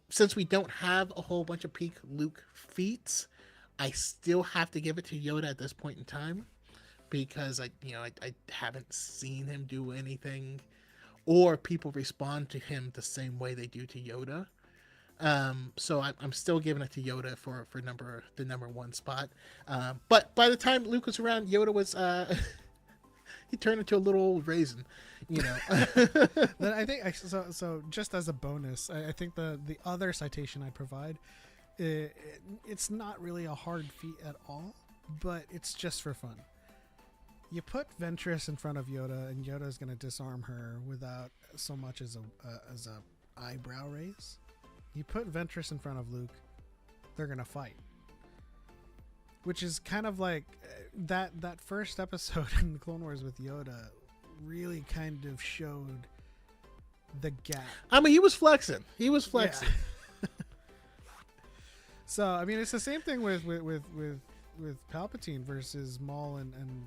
C: Since we don't have a whole bunch of peak Luke feats, I still have to give it to Yoda at this point in time, because I haven't seen him do anything, or people respond to him the same way they do to Yoda. So I'm still giving it to Yoda for the number one spot. But by the time Luke was around, Yoda was he turned into a little old raisin,
B: Then I think so. Just as a bonus, I think the other citation I provide, it's not really a hard feat at all, but it's just for fun. You put Ventress in front of Yoda, and Yoda is going to disarm her without so much as a eyebrow raise. You put Ventress in front of Luke, they're going to fight. Which is kind of like that first episode in the Clone Wars with Yoda really kind of showed the gap.
C: I mean, he was flexing. Yeah.
B: So, I mean, it's the same thing with Palpatine versus Maul and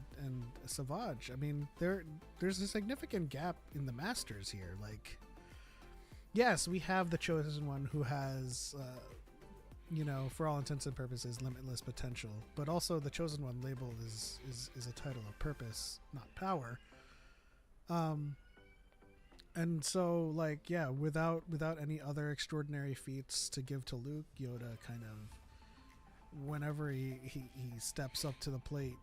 B: Savage. I mean, there's a significant gap in the Masters here. Like, yes, we have the Chosen One who has, for all intents and purposes, limitless potential. But also, the Chosen One label is a title of purpose, not power. And so, like, yeah, without any other extraordinary feats to give to Luke, Yoda kind of, whenever he steps up to the plate,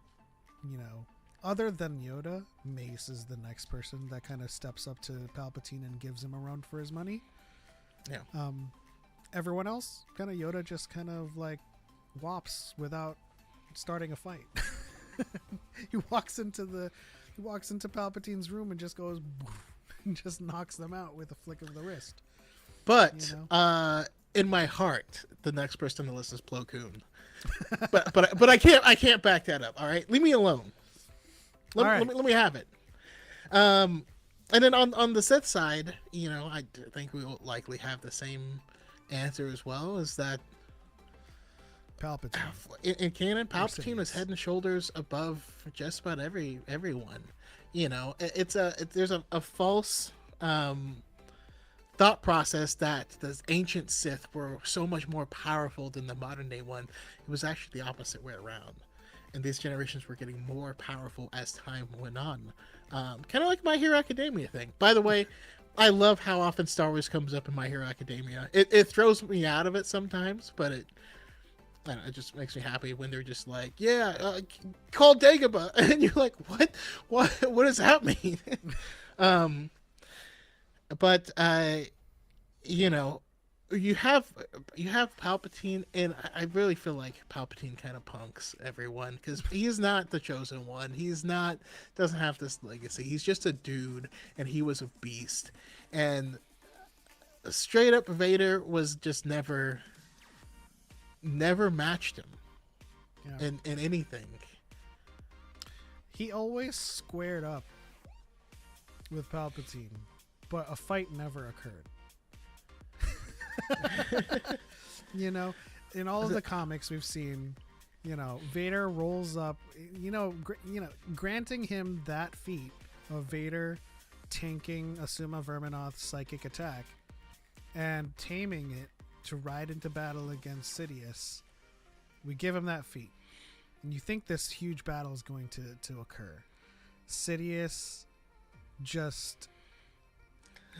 B: other than Yoda, Mace is the next person that kind of steps up to Palpatine and gives him a run for his money.
C: Yeah.
B: Everyone else, kind of Yoda just kind of like whops without starting a fight. He walks into Palpatine's room and just goes and just knocks them out with a flick of the wrist.
C: But in my heart, the next person on the list is Plo Koon. but I can't back that up. All right, leave me alone. Let me have it. And then on the Sith side, I think we will likely have the same answer as well. Is that
B: Palpatine
C: in canon? Palpatine was head and shoulders above just about everyone. There's a false thought process that the ancient Sith were so much more powerful than the modern day one. It was actually the opposite way around, and these generations were getting more powerful as time went on. Kind of like My Hero Academia thing. By the way, I love how often Star Wars comes up in My Hero Academia. It throws me out of it sometimes, but it just makes me happy when they're just like, call Dagobah, and you're like, what does that mean? But you have Palpatine, and I really feel like Palpatine kind of punks everyone because he's not the chosen one. Doesn't have this legacy. He's just a dude, and he was a beast. And straight up, Vader was just never matched him in anything.
B: He always squared up with Palpatine, but a fight never occurred. In all of the comics we've seen, Vader rolls up, granting him that feat of Vader tanking a Suma Verminoth's psychic attack and taming it to ride into battle against Sidious. We give him that feat, and you think this huge battle is going to occur. Sidious just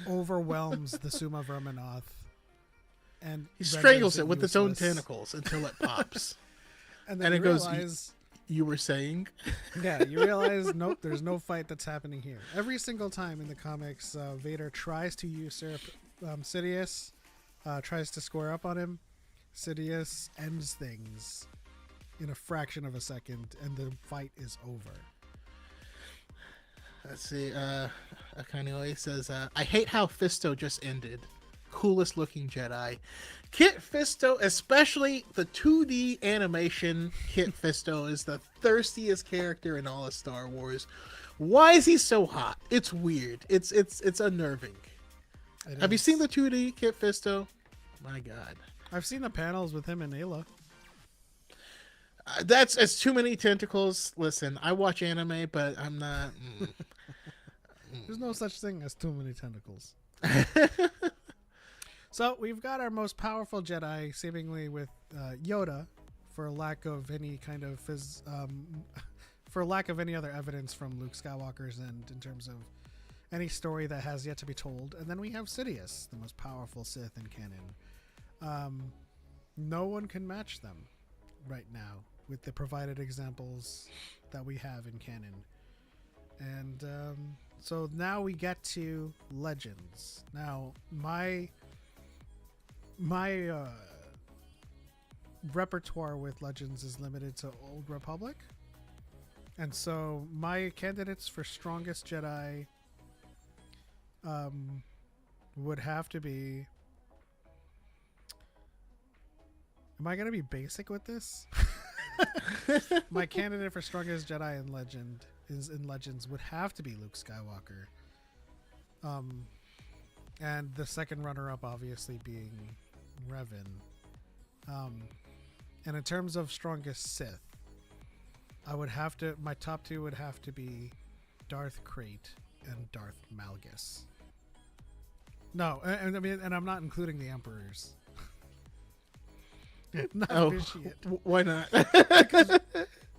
B: overwhelms the Suma Verminoth, and
C: he strangles it with its own tentacles until it pops.
B: And then
C: it
B: goes,
C: you were saying?
B: Yeah, you realize, nope, there's no fight that's happening here. Every single time in the comics, Vader tries to usurp Sidious, tries to square up on him. Sidious ends things in a fraction of a second, and the fight is over.
C: Let's see. Akanioi says, I hate how Fisto just ended. Coolest looking Jedi. Kit Fisto, especially the 2D animation, Kit Fisto is the thirstiest character in all of Star Wars. Why is he so hot? It's weird. It's unnerving. Have you seen the 2D Kit Fisto? My God.
B: I've seen the panels with him and Ayla.
C: It's too many tentacles. Listen, I watch anime, but I'm not.
B: There's no such thing as too many tentacles. So we've got our most powerful Jedi, seemingly with Yoda, for lack of any kind of for lack of any other evidence from Luke Skywalker's end in terms of any story that has yet to be told. And then we have Sidious, the most powerful Sith in canon. No one can match them right now with the provided examples that we have in canon. And so now we get to Legends. Now, my repertoire with Legends is limited to Old Republic. And so my candidates for strongest Jedi would have to be... Am I going to be basic with this? My candidate for strongest Jedi in Legends would have to be Luke Skywalker. And the second runner-up obviously being Revan. And in terms of strongest Sith, my top two would have to be Darth Krayt and Darth Malgus. No, and I'm not including the Emperors. Not Vitiate.
C: Why not?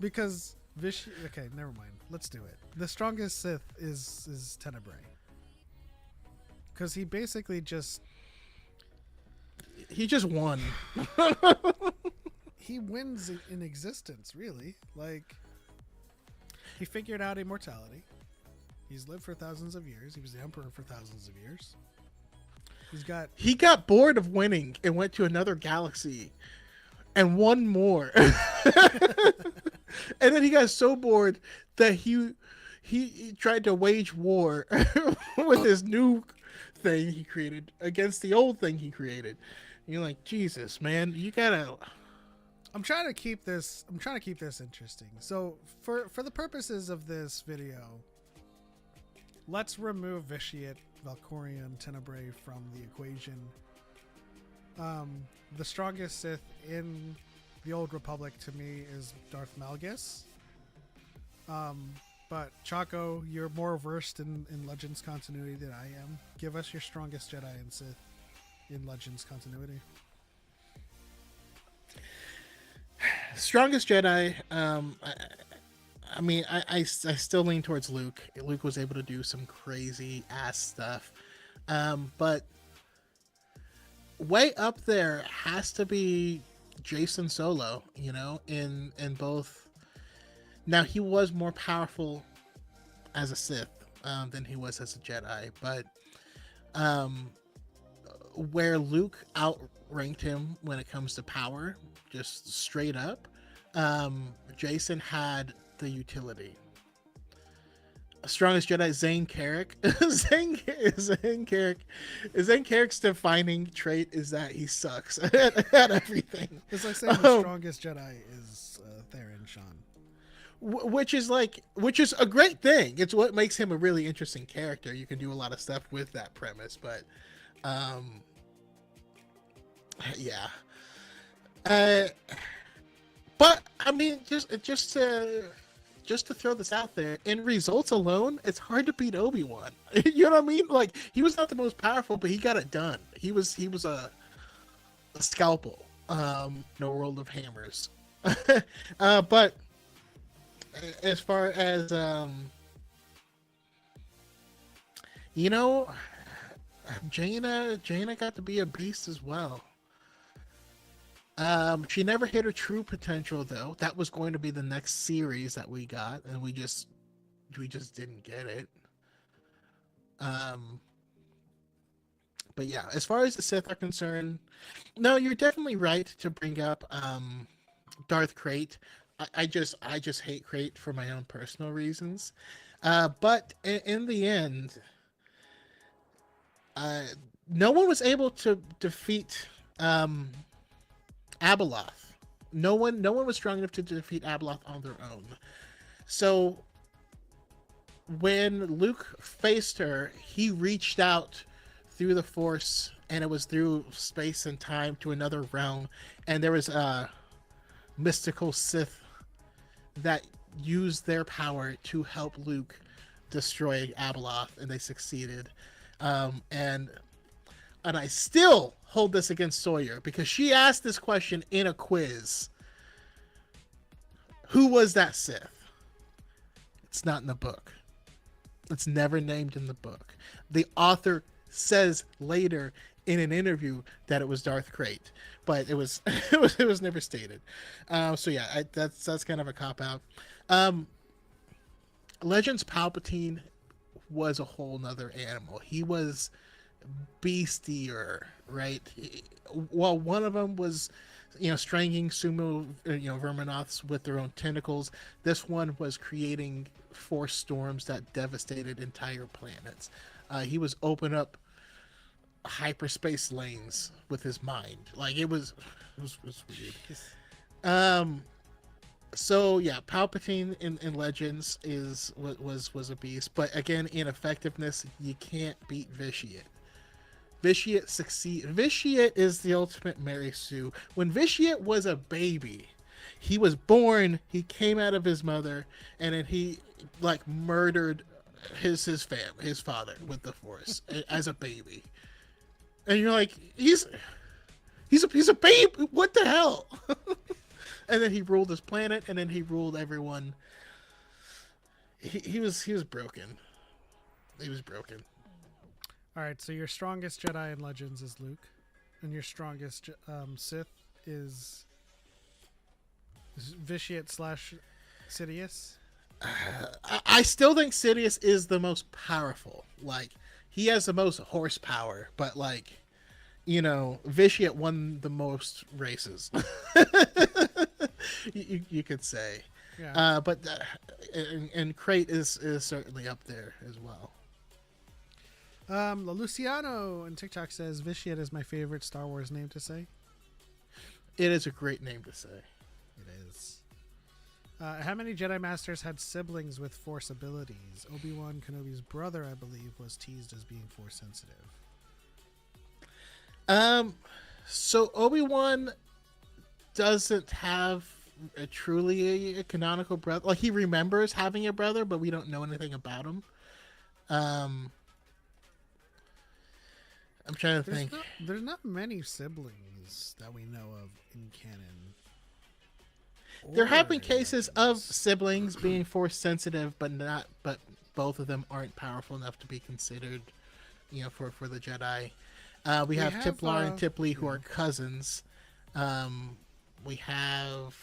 B: because Vitiate. Okay, never mind. Let's do it. The strongest Sith is Tenebrae, because he basically just
C: won.
B: He wins in existence, really. Like, he figured out immortality. He's lived for thousands of years. He was the emperor for thousands of years. He got bored of winning and went to another galaxy and won more.
C: And then he got so bored that he tried to wage war with his new thing he created against the old thing he created. And you're like, Jesus, man, you gotta...
B: I'm trying to keep this interesting. So for the purposes of this video, let's remove Vitiate, Valkorion, Tenebrae from the equation. The strongest Sith in the Old Republic to me is Darth Malgus. But Choco, you're more versed in Legends continuity than I am. Give us your strongest Jedi and Sith in Legends continuity.
C: Strongest Jedi, I mean, I still lean towards Luke. Luke was able to do some crazy ass stuff. But way up there has to be Jason Solo, in both. Now, he was more powerful as a Sith than he was as a Jedi, but where Luke outranked him when it comes to power, just straight up, Jason had the utility. Strongest Jedi, Zane Carrick. Zane Carrick's defining trait is that he sucks at everything.
B: It's like saying the strongest Jedi is Theron Shan.
C: Which is a great thing. It's what makes him a really interesting character. You can do a lot of stuff with that premise, but yeah. But I mean, just to throw this out there, in results alone, it's hard to beat Obi-Wan. You know what I mean? Like, he was not the most powerful, but he got it done. He was a scalpel in a world of hammers. But as far as Jaina got to be a beast as well. She never hit her true potential, though. That was going to be the next series that we got, and we just didn't get it. But yeah, as far as the Sith are concerned, no, you're definitely right to bring up Darth Crate. I just hate Crate for my own personal reasons. But in the end, uh, no one was able to defeat Abeloth. No one was strong enough to defeat Abeloth on their own. So when Luke faced her, he reached out through the Force, and it was through space and time to another realm, and there was a mystical Sith that used their power to help Luke destroy Abeloth, and they succeeded. And I still hold this against Sawyer because she asked this question in a quiz. Who was that Sith? It's not in the book. It's never named in the book. The author says later in an interview that it was Darth Crate, but it was it was never stated. So yeah, that's kind of a cop out. Legends Palpatine was a whole nother animal. He was beastier, right? While one of them was, strangling sumo, verminoths with their own tentacles, this one was creating force storms that devastated entire planets. He was open up hyperspace lanes with his mind. Like it was weird. So yeah, Palpatine in Legends was a beast, but again, in effectiveness, you can't beat Vitiate. Vitiate succeed. Vitiate is the ultimate Mary Sue. When Vitiate was a baby, he was born. He came out of his mother, and then he murdered his father with the Force as a baby. And you're like, he's a baby. What the hell? And then he ruled his planet, and then he ruled everyone. He was broken. He was broken.
B: All right, so your strongest Jedi in Legends is Luke, and your strongest Sith is Vitiate / Sidious.
C: I still think Sidious is the most powerful. Like, he has the most horsepower, but Vitiate won the most races. you could say.
B: Yeah.
C: But and Crate is certainly up there as well.
B: Luciano on TikTok says Vitiate is my favorite Star Wars name to say.
C: It is a great name to say.
B: It is. How many Jedi Masters had siblings with Force abilities? Obi-Wan Kenobi's brother, I believe, was teased as being Force sensitive.
C: So Obi-Wan doesn't have truly a canonical brother. Like, he remembers having a brother, but we don't know anything about him. I'm trying to think.
B: There's not many siblings that we know of in canon.
C: There have been cases of siblings being Force sensitive, but both of them aren't powerful enough to be considered, for the Jedi. We have Tiplar and Tiplee, who are cousins. We have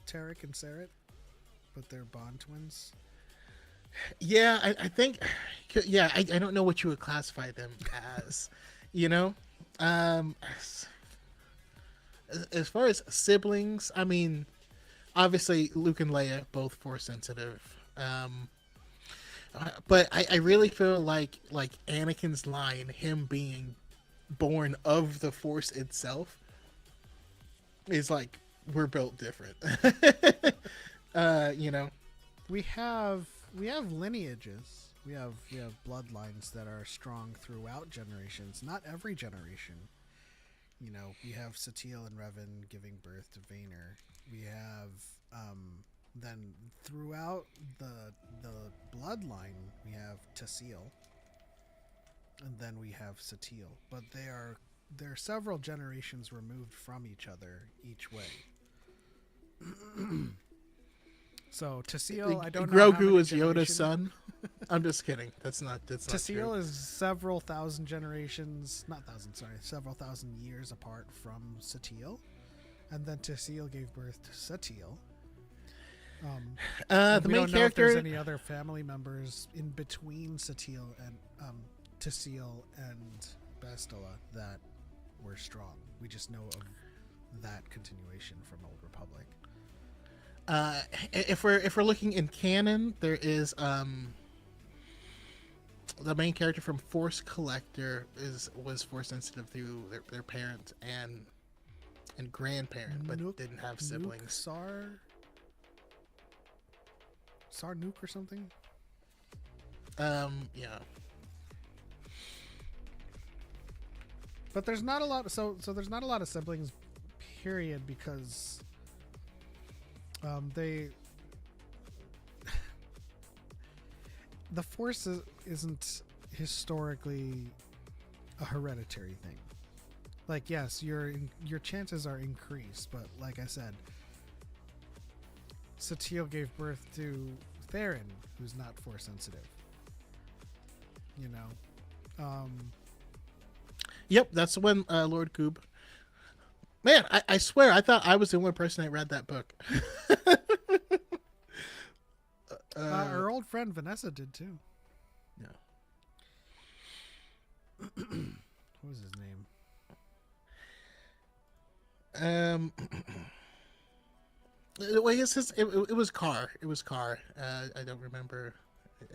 B: Tarek and Sarat, but they're Bond twins.
C: Yeah, I think. Yeah, I don't know what you would classify them as. As far as siblings, I mean, obviously Luke and Leia both Force sensitive. But I really feel like Anakin's line, him being born of the Force itself, is like, we're built different.
B: We have lineages. We have bloodlines that are strong throughout generations. Not every generation. We have Satele and Revan giving birth to Vader. We have then throughout the bloodline, we have Tasil, and then we have Satele. But they're several generations removed from each other each way. So Tasil, I don't know.
C: Grogu is Yoda's son. I'm just kidding. That's not
B: Tasil
C: true.
B: is several thousand generations, several thousand years apart from Satele, and then Tasil gave birth to Satele.
C: The
B: we
C: main
B: don't know
C: character.
B: if there's any other family members in between Satele and Tasil and Bastila that were strong. We just know of that continuation from Old Republic.
C: If we're looking in canon, there is the main character from Force Collector was force sensitive through their parent and grandparent, but didn't have siblings.
B: Sar Nuke or something.
C: Yeah.
B: But there's not a lot. So there's not a lot of siblings, period, because the Force isn't historically a hereditary thing. Like, yes, your chances are increased, but like I said, Satele gave birth to Theron, who's not Force sensitive. You know.
C: Yep, that's when Lord Goob. Man, I swear, I thought I was the only person that read that book.
B: Our old friend Vanessa did too.
C: Yeah.
B: What was his name?
C: Well, it was Carr. It was Carr. I don't remember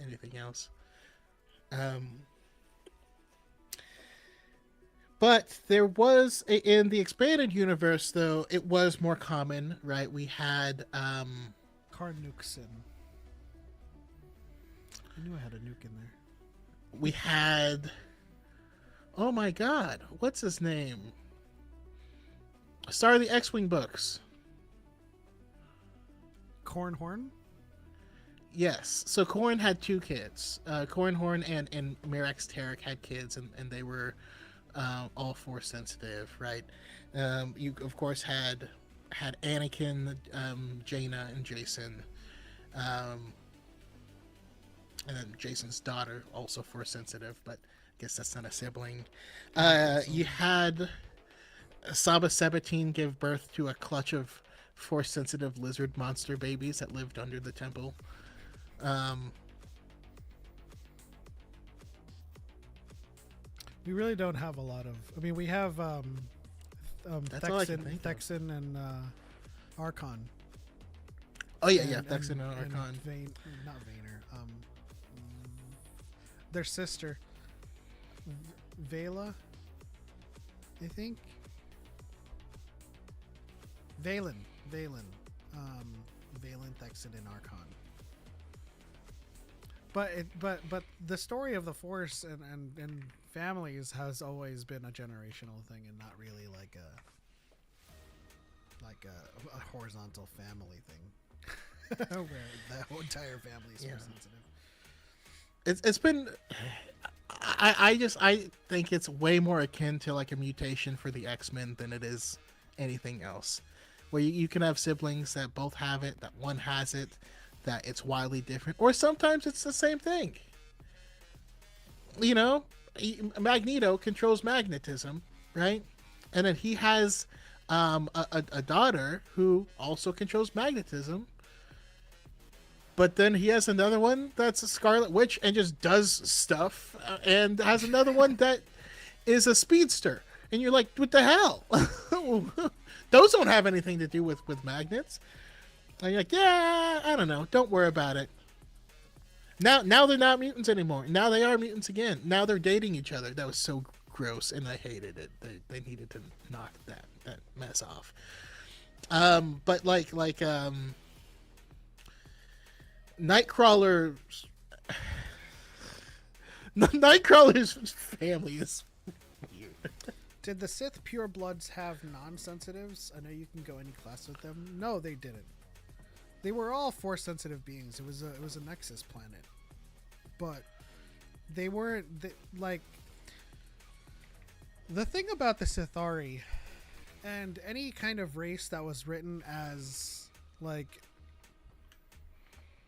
C: anything else. But there was in the expanded universe, though, it was more common, right? We had
B: Carnuxin. I knew I had a nuke in there.
C: We had, oh my God, what's his name? Star of the X-Wing books.
B: Cornhorn?
C: Yes. So Corrin had two kids. Corrin Horn and Mirax Tarek had kids, and they were all Force sensitive, right? You of course had Anakin, Jaina, and Jason, and then Jason's daughter also Force sensitive, but I guess that's not a sibling. You had Saba Sabatine give birth to a clutch of Force sensitive lizard monster babies that lived under the temple.
B: We really don't have a lot of. I mean, we have Thexan and Archon.
C: Oh yeah, Thexan and Archon.
B: Not Vader. Their sister, Vela, I think. Valen, Thexan and Archon. But the story of the Force and families has always been a generational thing and not really like a horizontal family thing where the whole entire family is Force sensitive.
C: It's been. I think it's way more akin to like a mutation for the X-Men than it is anything else. Where you can have siblings that both have it, that one has it, that it's wildly different, or sometimes it's the same thing. You know, Magneto controls magnetism, right? And then he has a daughter who also controls magnetism. But then he has another one that's a Scarlet Witch and just does stuff, and has another one that is a speedster. And you're like, what the hell? Those don't have anything to do with magnets. And you're like, yeah, I don't know. Don't worry about it. Now they're not mutants anymore. Now they are mutants again. Now they're dating each other. That was so gross, and I hated it. They needed to knock that mess off. But like Nightcrawler's family is weird.
B: Did the Sith purebloods have non-sensitives? I know you can go any class with them. No, they didn't. They were all Force-sensitive beings. It was a Nexus planet, but they weren't like the thing about the Sithari and any kind of race that was written as like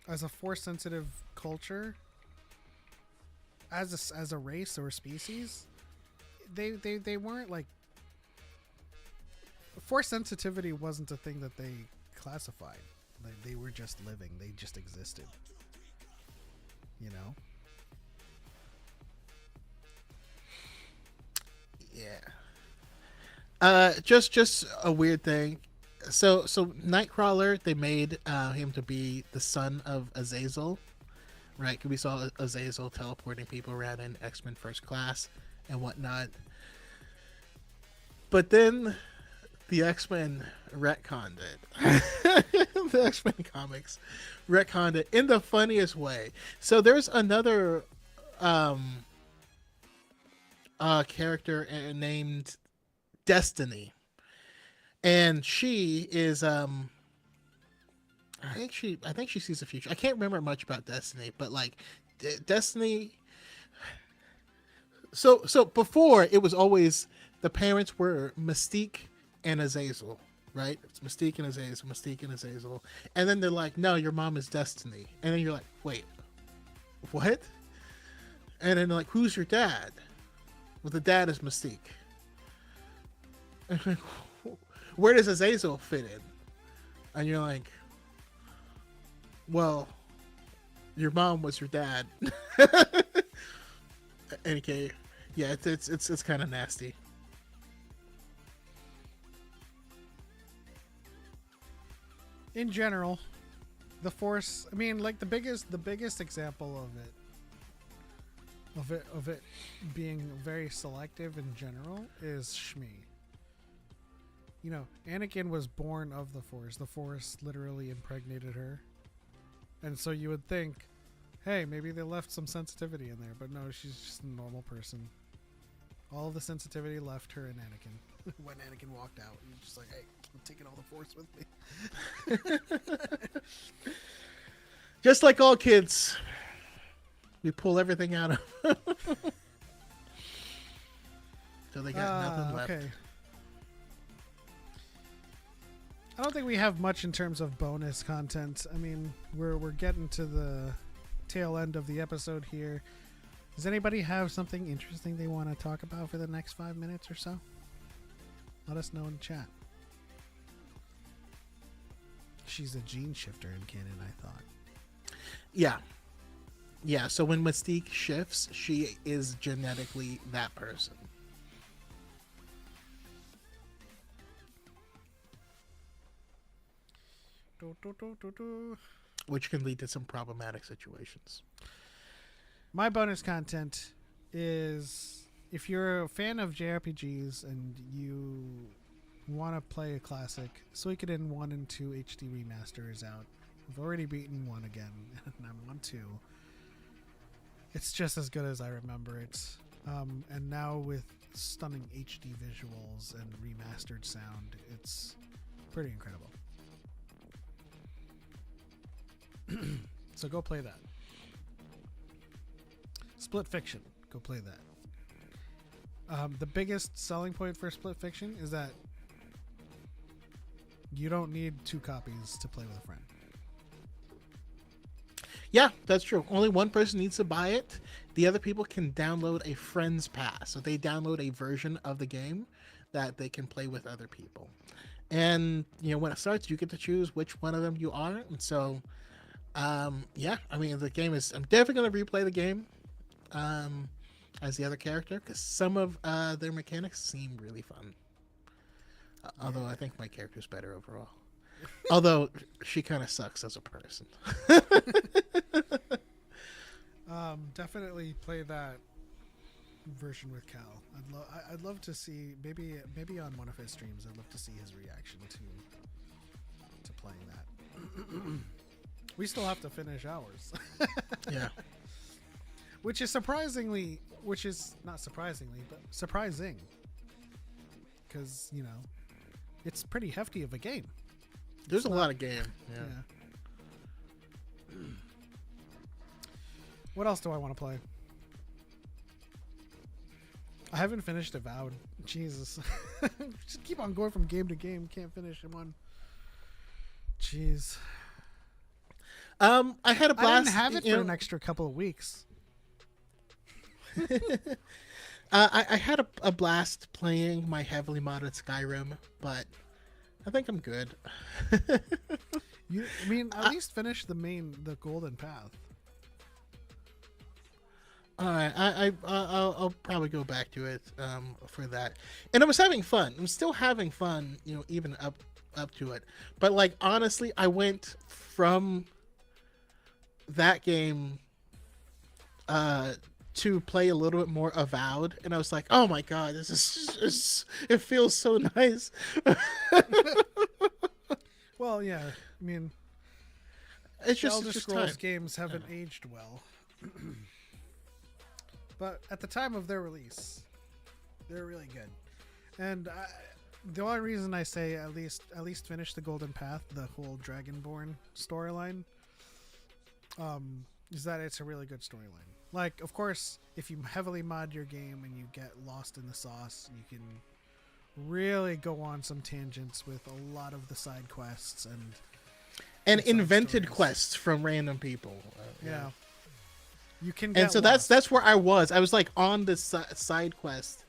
B: as a Force-sensitive culture, as a race or a species. They weren't like Force sensitivity wasn't a thing that they classified. They were just living. They just existed. You know?
C: Yeah. Just a weird thing. So Nightcrawler, they made him to be the son of Azazel, right? 'Cause we saw Azazel teleporting people around in X-Men First Class and whatnot. But then the X-Men retconned it. The X-Men comics retconned it in the funniest way. So there's another character named Destiny, and she is I think she sees the future. I can't remember much about Destiny, but like Destiny. So before it was always the parents were Mystique and Azazel, right? It's Mystique and Azazel, Mystique and Azazel, and then they're like, no, your mom is Destiny, and then you're like, wait, what? And then they're like, who's your dad? Well, the dad is Mystique. Where does Azazel fit in? And you're like, well, your mom was your dad. Okay, yeah, it's kind of nasty.
B: In general, the Force. I mean, like the biggest example of it being very selective in general is Shmi. You know, Anakin was born of the Force. The Force literally impregnated her. And so you would think, hey, maybe they left some sensitivity in there. But no, she's just a normal person. All of the sensitivity left her in Anakin. When Anakin walked out, he was just like, hey, I'm taking all the Force with me.
C: Just like all kids, we pull everything out of them. So they got nothing left.
B: Okay. I don't think we have much in terms of bonus content. I mean, we're getting to the tail end of the episode here. Does anybody have something interesting they want to talk about for the next 5 minutes or so? Let us know in the chat. She's a gene shifter in canon, I thought.
C: Yeah. Yeah, so when Mystique shifts, she is genetically that person. Which can lead to some problematic situations.
B: My bonus content is if you're a fan of JRPGs and you want to play a classic, Suikoden 1 and 2 HD remaster is out. I've already beaten 1 again, and I'm on 2. It's just as good as I remember it. And now with stunning HD visuals and remastered sound, it's pretty incredible. So go play that. Split Fiction. Go play that. The biggest selling point for Split Fiction is that you don't need 2 copies to play with a friend.
C: Yeah, that's true. Only one person needs to buy it. The other people can download a friend's pass. So they download a version of the game that they can play with other people. And, you know, when it starts, you get to choose which one of them you are. And so, yeah, I mean, the game is... I'm definitely going to replay the game as the other character because some of their mechanics seem really fun. Although I think my character's better overall. Although she kind of sucks as a person.
B: Definitely play that version with Cal. I'd love to see maybe on one of his streams. I'd love to see his reaction to playing that. We still have to finish ours.
C: Yeah.
B: Which is not surprisingly, but surprising. Because, you know, it's pretty hefty of a game.
C: There's a lot of game. Yeah.
B: What else do I want to play? I haven't finished Avowed. Jesus. Just keep on going from game to game. Can't finish in one. Jeez.
C: I had a blast.
B: I didn't have it for an extra couple of weeks.
C: I had a blast playing my heavily modded Skyrim, but I think I'm good.
B: At least finish the Golden Path.
C: All right, I'll probably go back to it for that. And I was having fun. I'm still having fun, even up to it. But like honestly, I went from that game to play a little bit more Avowed, and I was like, oh my god, this is just, it feels so nice.
B: Well, yeah, I mean,
C: It's
B: the
C: just
B: Elder
C: it's just
B: Scrolls
C: time.
B: games haven't aged well. But at the time of their release, they're really good. And the only reason I say at least finish the Golden Path, the whole Dragonborn storyline, is that it's a really good storyline. Like, of course, if you heavily mod your game and you get lost in the sauce, you can really go on some tangents with a lot of the side quests
C: And
B: side
C: invented
B: stories.
C: quests from random people.
B: Yeah. You can get
C: And so
B: lost.
C: that's where I was. I was like on this side quest.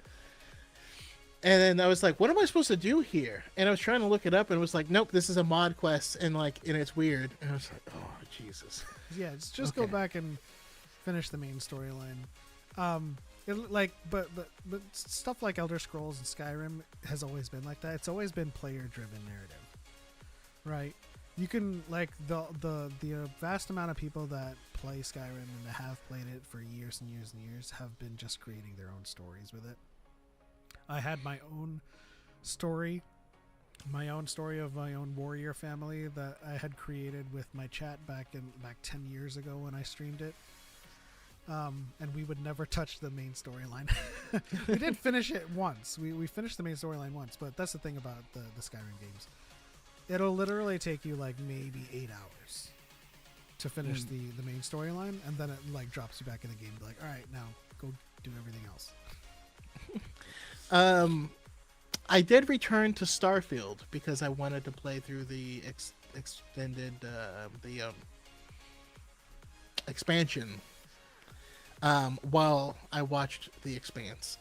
C: And then I was like, what am I supposed to do here? And I was trying to look it up and it was like, nope, this is a mod quest and it's weird. And I was like, oh Jesus.
B: Yeah, just go
C: Okay.
B: back and finish the main storyline. But stuff like Elder Scrolls and Skyrim has always been like that. It's always been player-driven narrative, right? You can like the vast amount of people that play Skyrim and that have played it for years and years and years have been just creating their own stories with it. I had my own story of my own warrior family that I had created with my chat back 10 years ago when I streamed it. And we would never touch the main storyline. We did finish it once. We finished the main storyline once, but that's the thing about the Skyrim games. It'll literally take you like maybe 8 hours to finish the main storyline, and then it like drops you back in the game. Like, all right, now go do everything else.
C: I did return to Starfield because I wanted to play through the extended expansion while I watched The Expanse.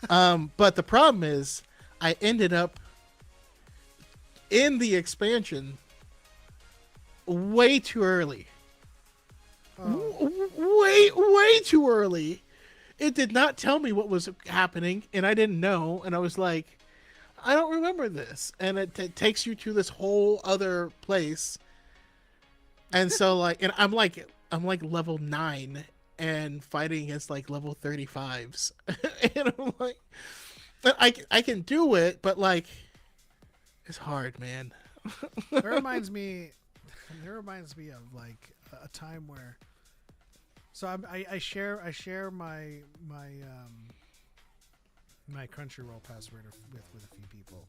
C: But the problem is I ended up in the expansion way too early. Way too early. It did not tell me what was happening, and I didn't know. And I was like, I don't remember this. And it takes you to this whole other place. And so and I'm like level 9 and fighting against like level 35s. And I'm like, I can do it, but like, it's hard, man.
B: It reminds me of like a time where. So I share my Crunchyroll password with a few people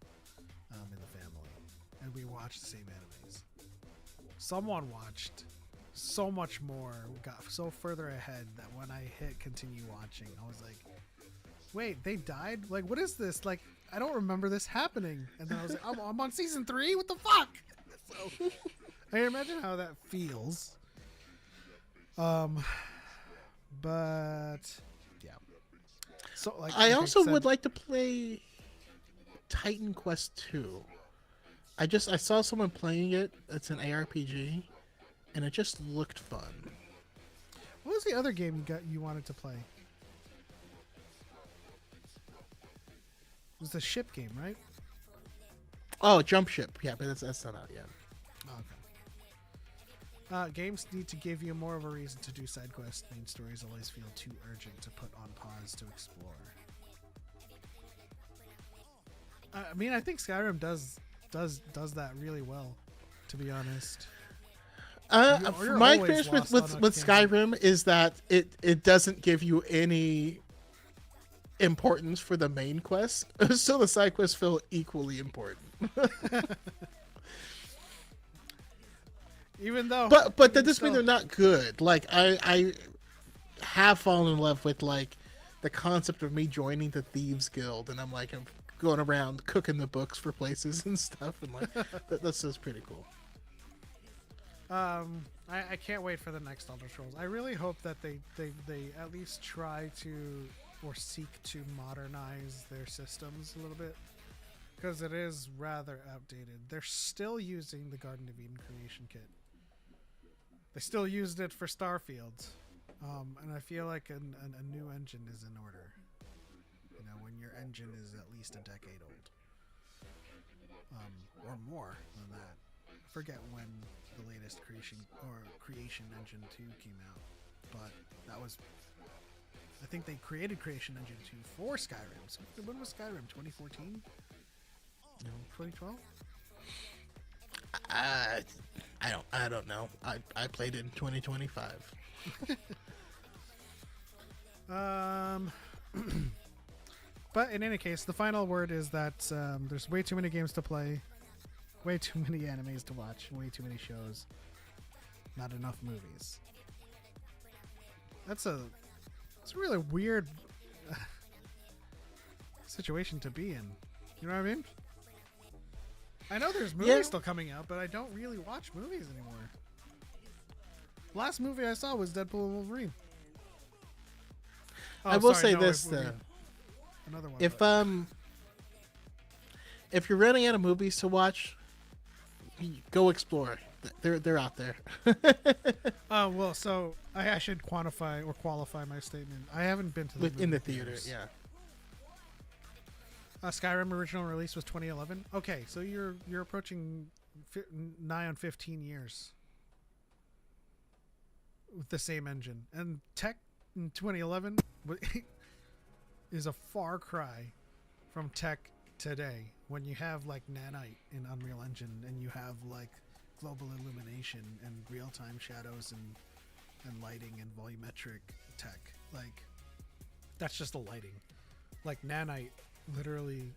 B: in the family, and we watch the same animes. Someone watched so much more, got so further ahead that when I hit continue watching, I was like, "Wait, they died? Like, what is this? Like, I don't remember this happening." And then I was like, "I'm on season 3. What the fuck?" So I can imagine how that feels. But yeah. So like
C: I also
B: said,
C: would like to play Titan Quest 2. I saw someone playing it. It's an ARPG, and it just looked fun.
B: What was the other game you wanted to play? It was the ship game, right?
C: Oh, Jump Ship. Yeah, but that's not out yet.
B: Oh, okay. Games need to give you more of a reason to do side quests. Main stories always feel too urgent to put on pause to explore. I mean, I think Skyrim does that really well, to be honest. You're
C: My
B: always
C: experience
B: lost on a
C: with
B: tangent.
C: Skyrim is that it doesn't give you any importance for the main quest, so the side quests feel equally important.
B: Even though,
C: But that doesn't mean they're not good. Like I have fallen in love with like the concept of me joining the Thieves Guild, and I'm going around cooking the books for places and stuff, and like that's just pretty cool.
B: I can't wait for the next Elder Scrolls. I really hope that they at least try to or seek to modernize their systems a little bit, because it is rather outdated. They're still using the Garden of Eden creation kit. They still used it for Starfield. And I feel like a new engine is in order. You know, when your engine is at least a decade old, or more than that. I forget when the latest Creation Engine 2 came out, but that was. I think they created Creation Engine 2 for Skyrim. So when was Skyrim? 2014? No, 2012?
C: I don't know. I played it in 2025.
B: But in any case, the final word is that there's way too many games to play, way too many animes to watch, way too many shows, not enough movies. It's a really weird situation to be in. You know what I mean? I know there's movies still coming out, but I don't really watch movies anymore. Last movie I saw was Deadpool and Wolverine. Oh,
C: I will
B: sorry,
C: say
B: no,
C: this
B: another one.
C: If you're running out of movies to watch, go explore. They're out there.
B: Oh well, so I should qualify my statement. I haven't been to
C: in the theater. Yeah.
B: Skyrim original release was 2011. Okay, so you're approaching nigh on 15 years with the same engine, and tech in 2011 is a far cry from tech today. When you have like nanite in Unreal Engine, and you have like global illumination and real-time shadows and lighting and volumetric tech, like that's just the lighting. Like nanite literally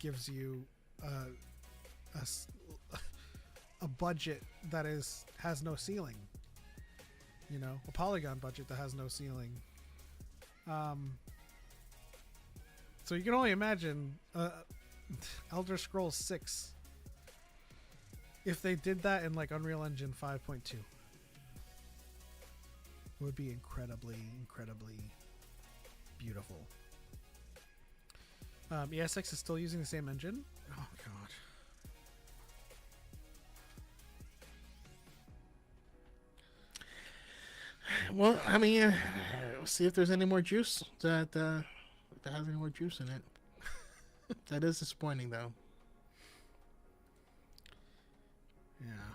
B: gives you a budget that has no ceiling. You know, a polygon budget that has no ceiling. So you can only imagine Elder Scrolls 6 if they did that in like Unreal Engine 5.2. It would be incredibly beautiful. ESX is still using the same engine. Oh god.
C: Well, I mean, we'll see if there's any more juice that has any more juice in it. That is disappointing, though.
B: Yeah.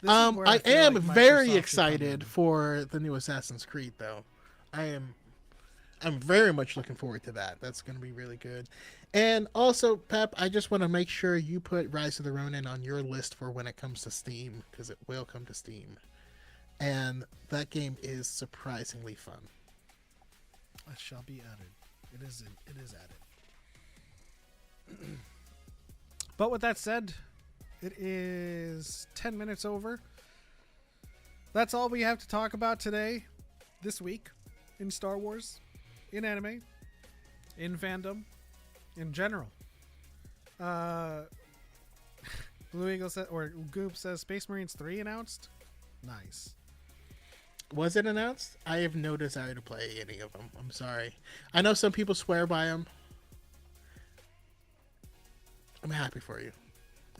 C: I am very excited for the new Assassin's Creed, though. I'm very much looking forward to that. That's going to be really good. And also, Pep, I just want to make sure you put Rise of the Ronin on your list for when it comes to Steam, because it will come to Steam. And that game is surprisingly fun.
B: It shall be added. It is added. But with that said, it is 10 minutes over. That's all we have to talk about today, this week, in Star Wars, in anime, in fandom, in general. Blue Eagle said, or Goop says, Space Marines 3 announced. Nice.
C: Was it announced? I have no desire to play any of them. I'm sorry. I know some people swear by them. I'm happy for you.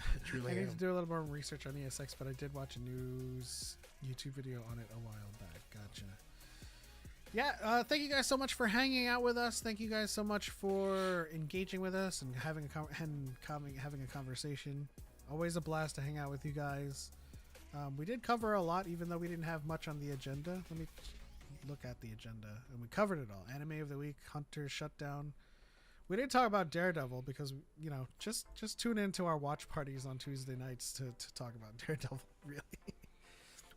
C: I truly
B: I need
C: am.
B: to do a little more research on ESX, but I did watch a news YouTube video on it a while back. Gotcha. Yeah, thank you guys so much for hanging out with us. Thank you guys so much for engaging with us and having a conversation. Always a blast to hang out with you guys. We did cover a lot, even though we didn't have much on the agenda. Let me look at the agenda, and we covered it all. Anime of the week, Hunter Shutdown. We didn't talk about Daredevil because, you know, just tune into our watch parties on Tuesday nights to talk about Daredevil. Really,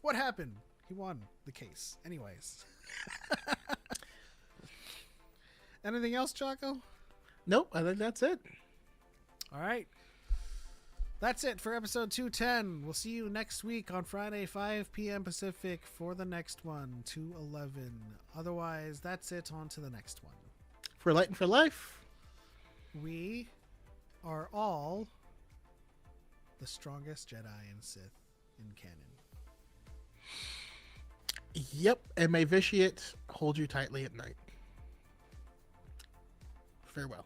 B: what happened? He won the case, anyways. Anything else, Choco?
C: Nope, I think that's it.
B: All right. That's it for episode 210. We'll see you next week on Friday, 5 p.m. Pacific for the next one, 211. Otherwise, that's it. On to the next one.
C: For Light and for Life,
B: we are all the strongest Jedi and Sith in canon.
C: Yep, and may Vitiate hold you tightly at night. Farewell.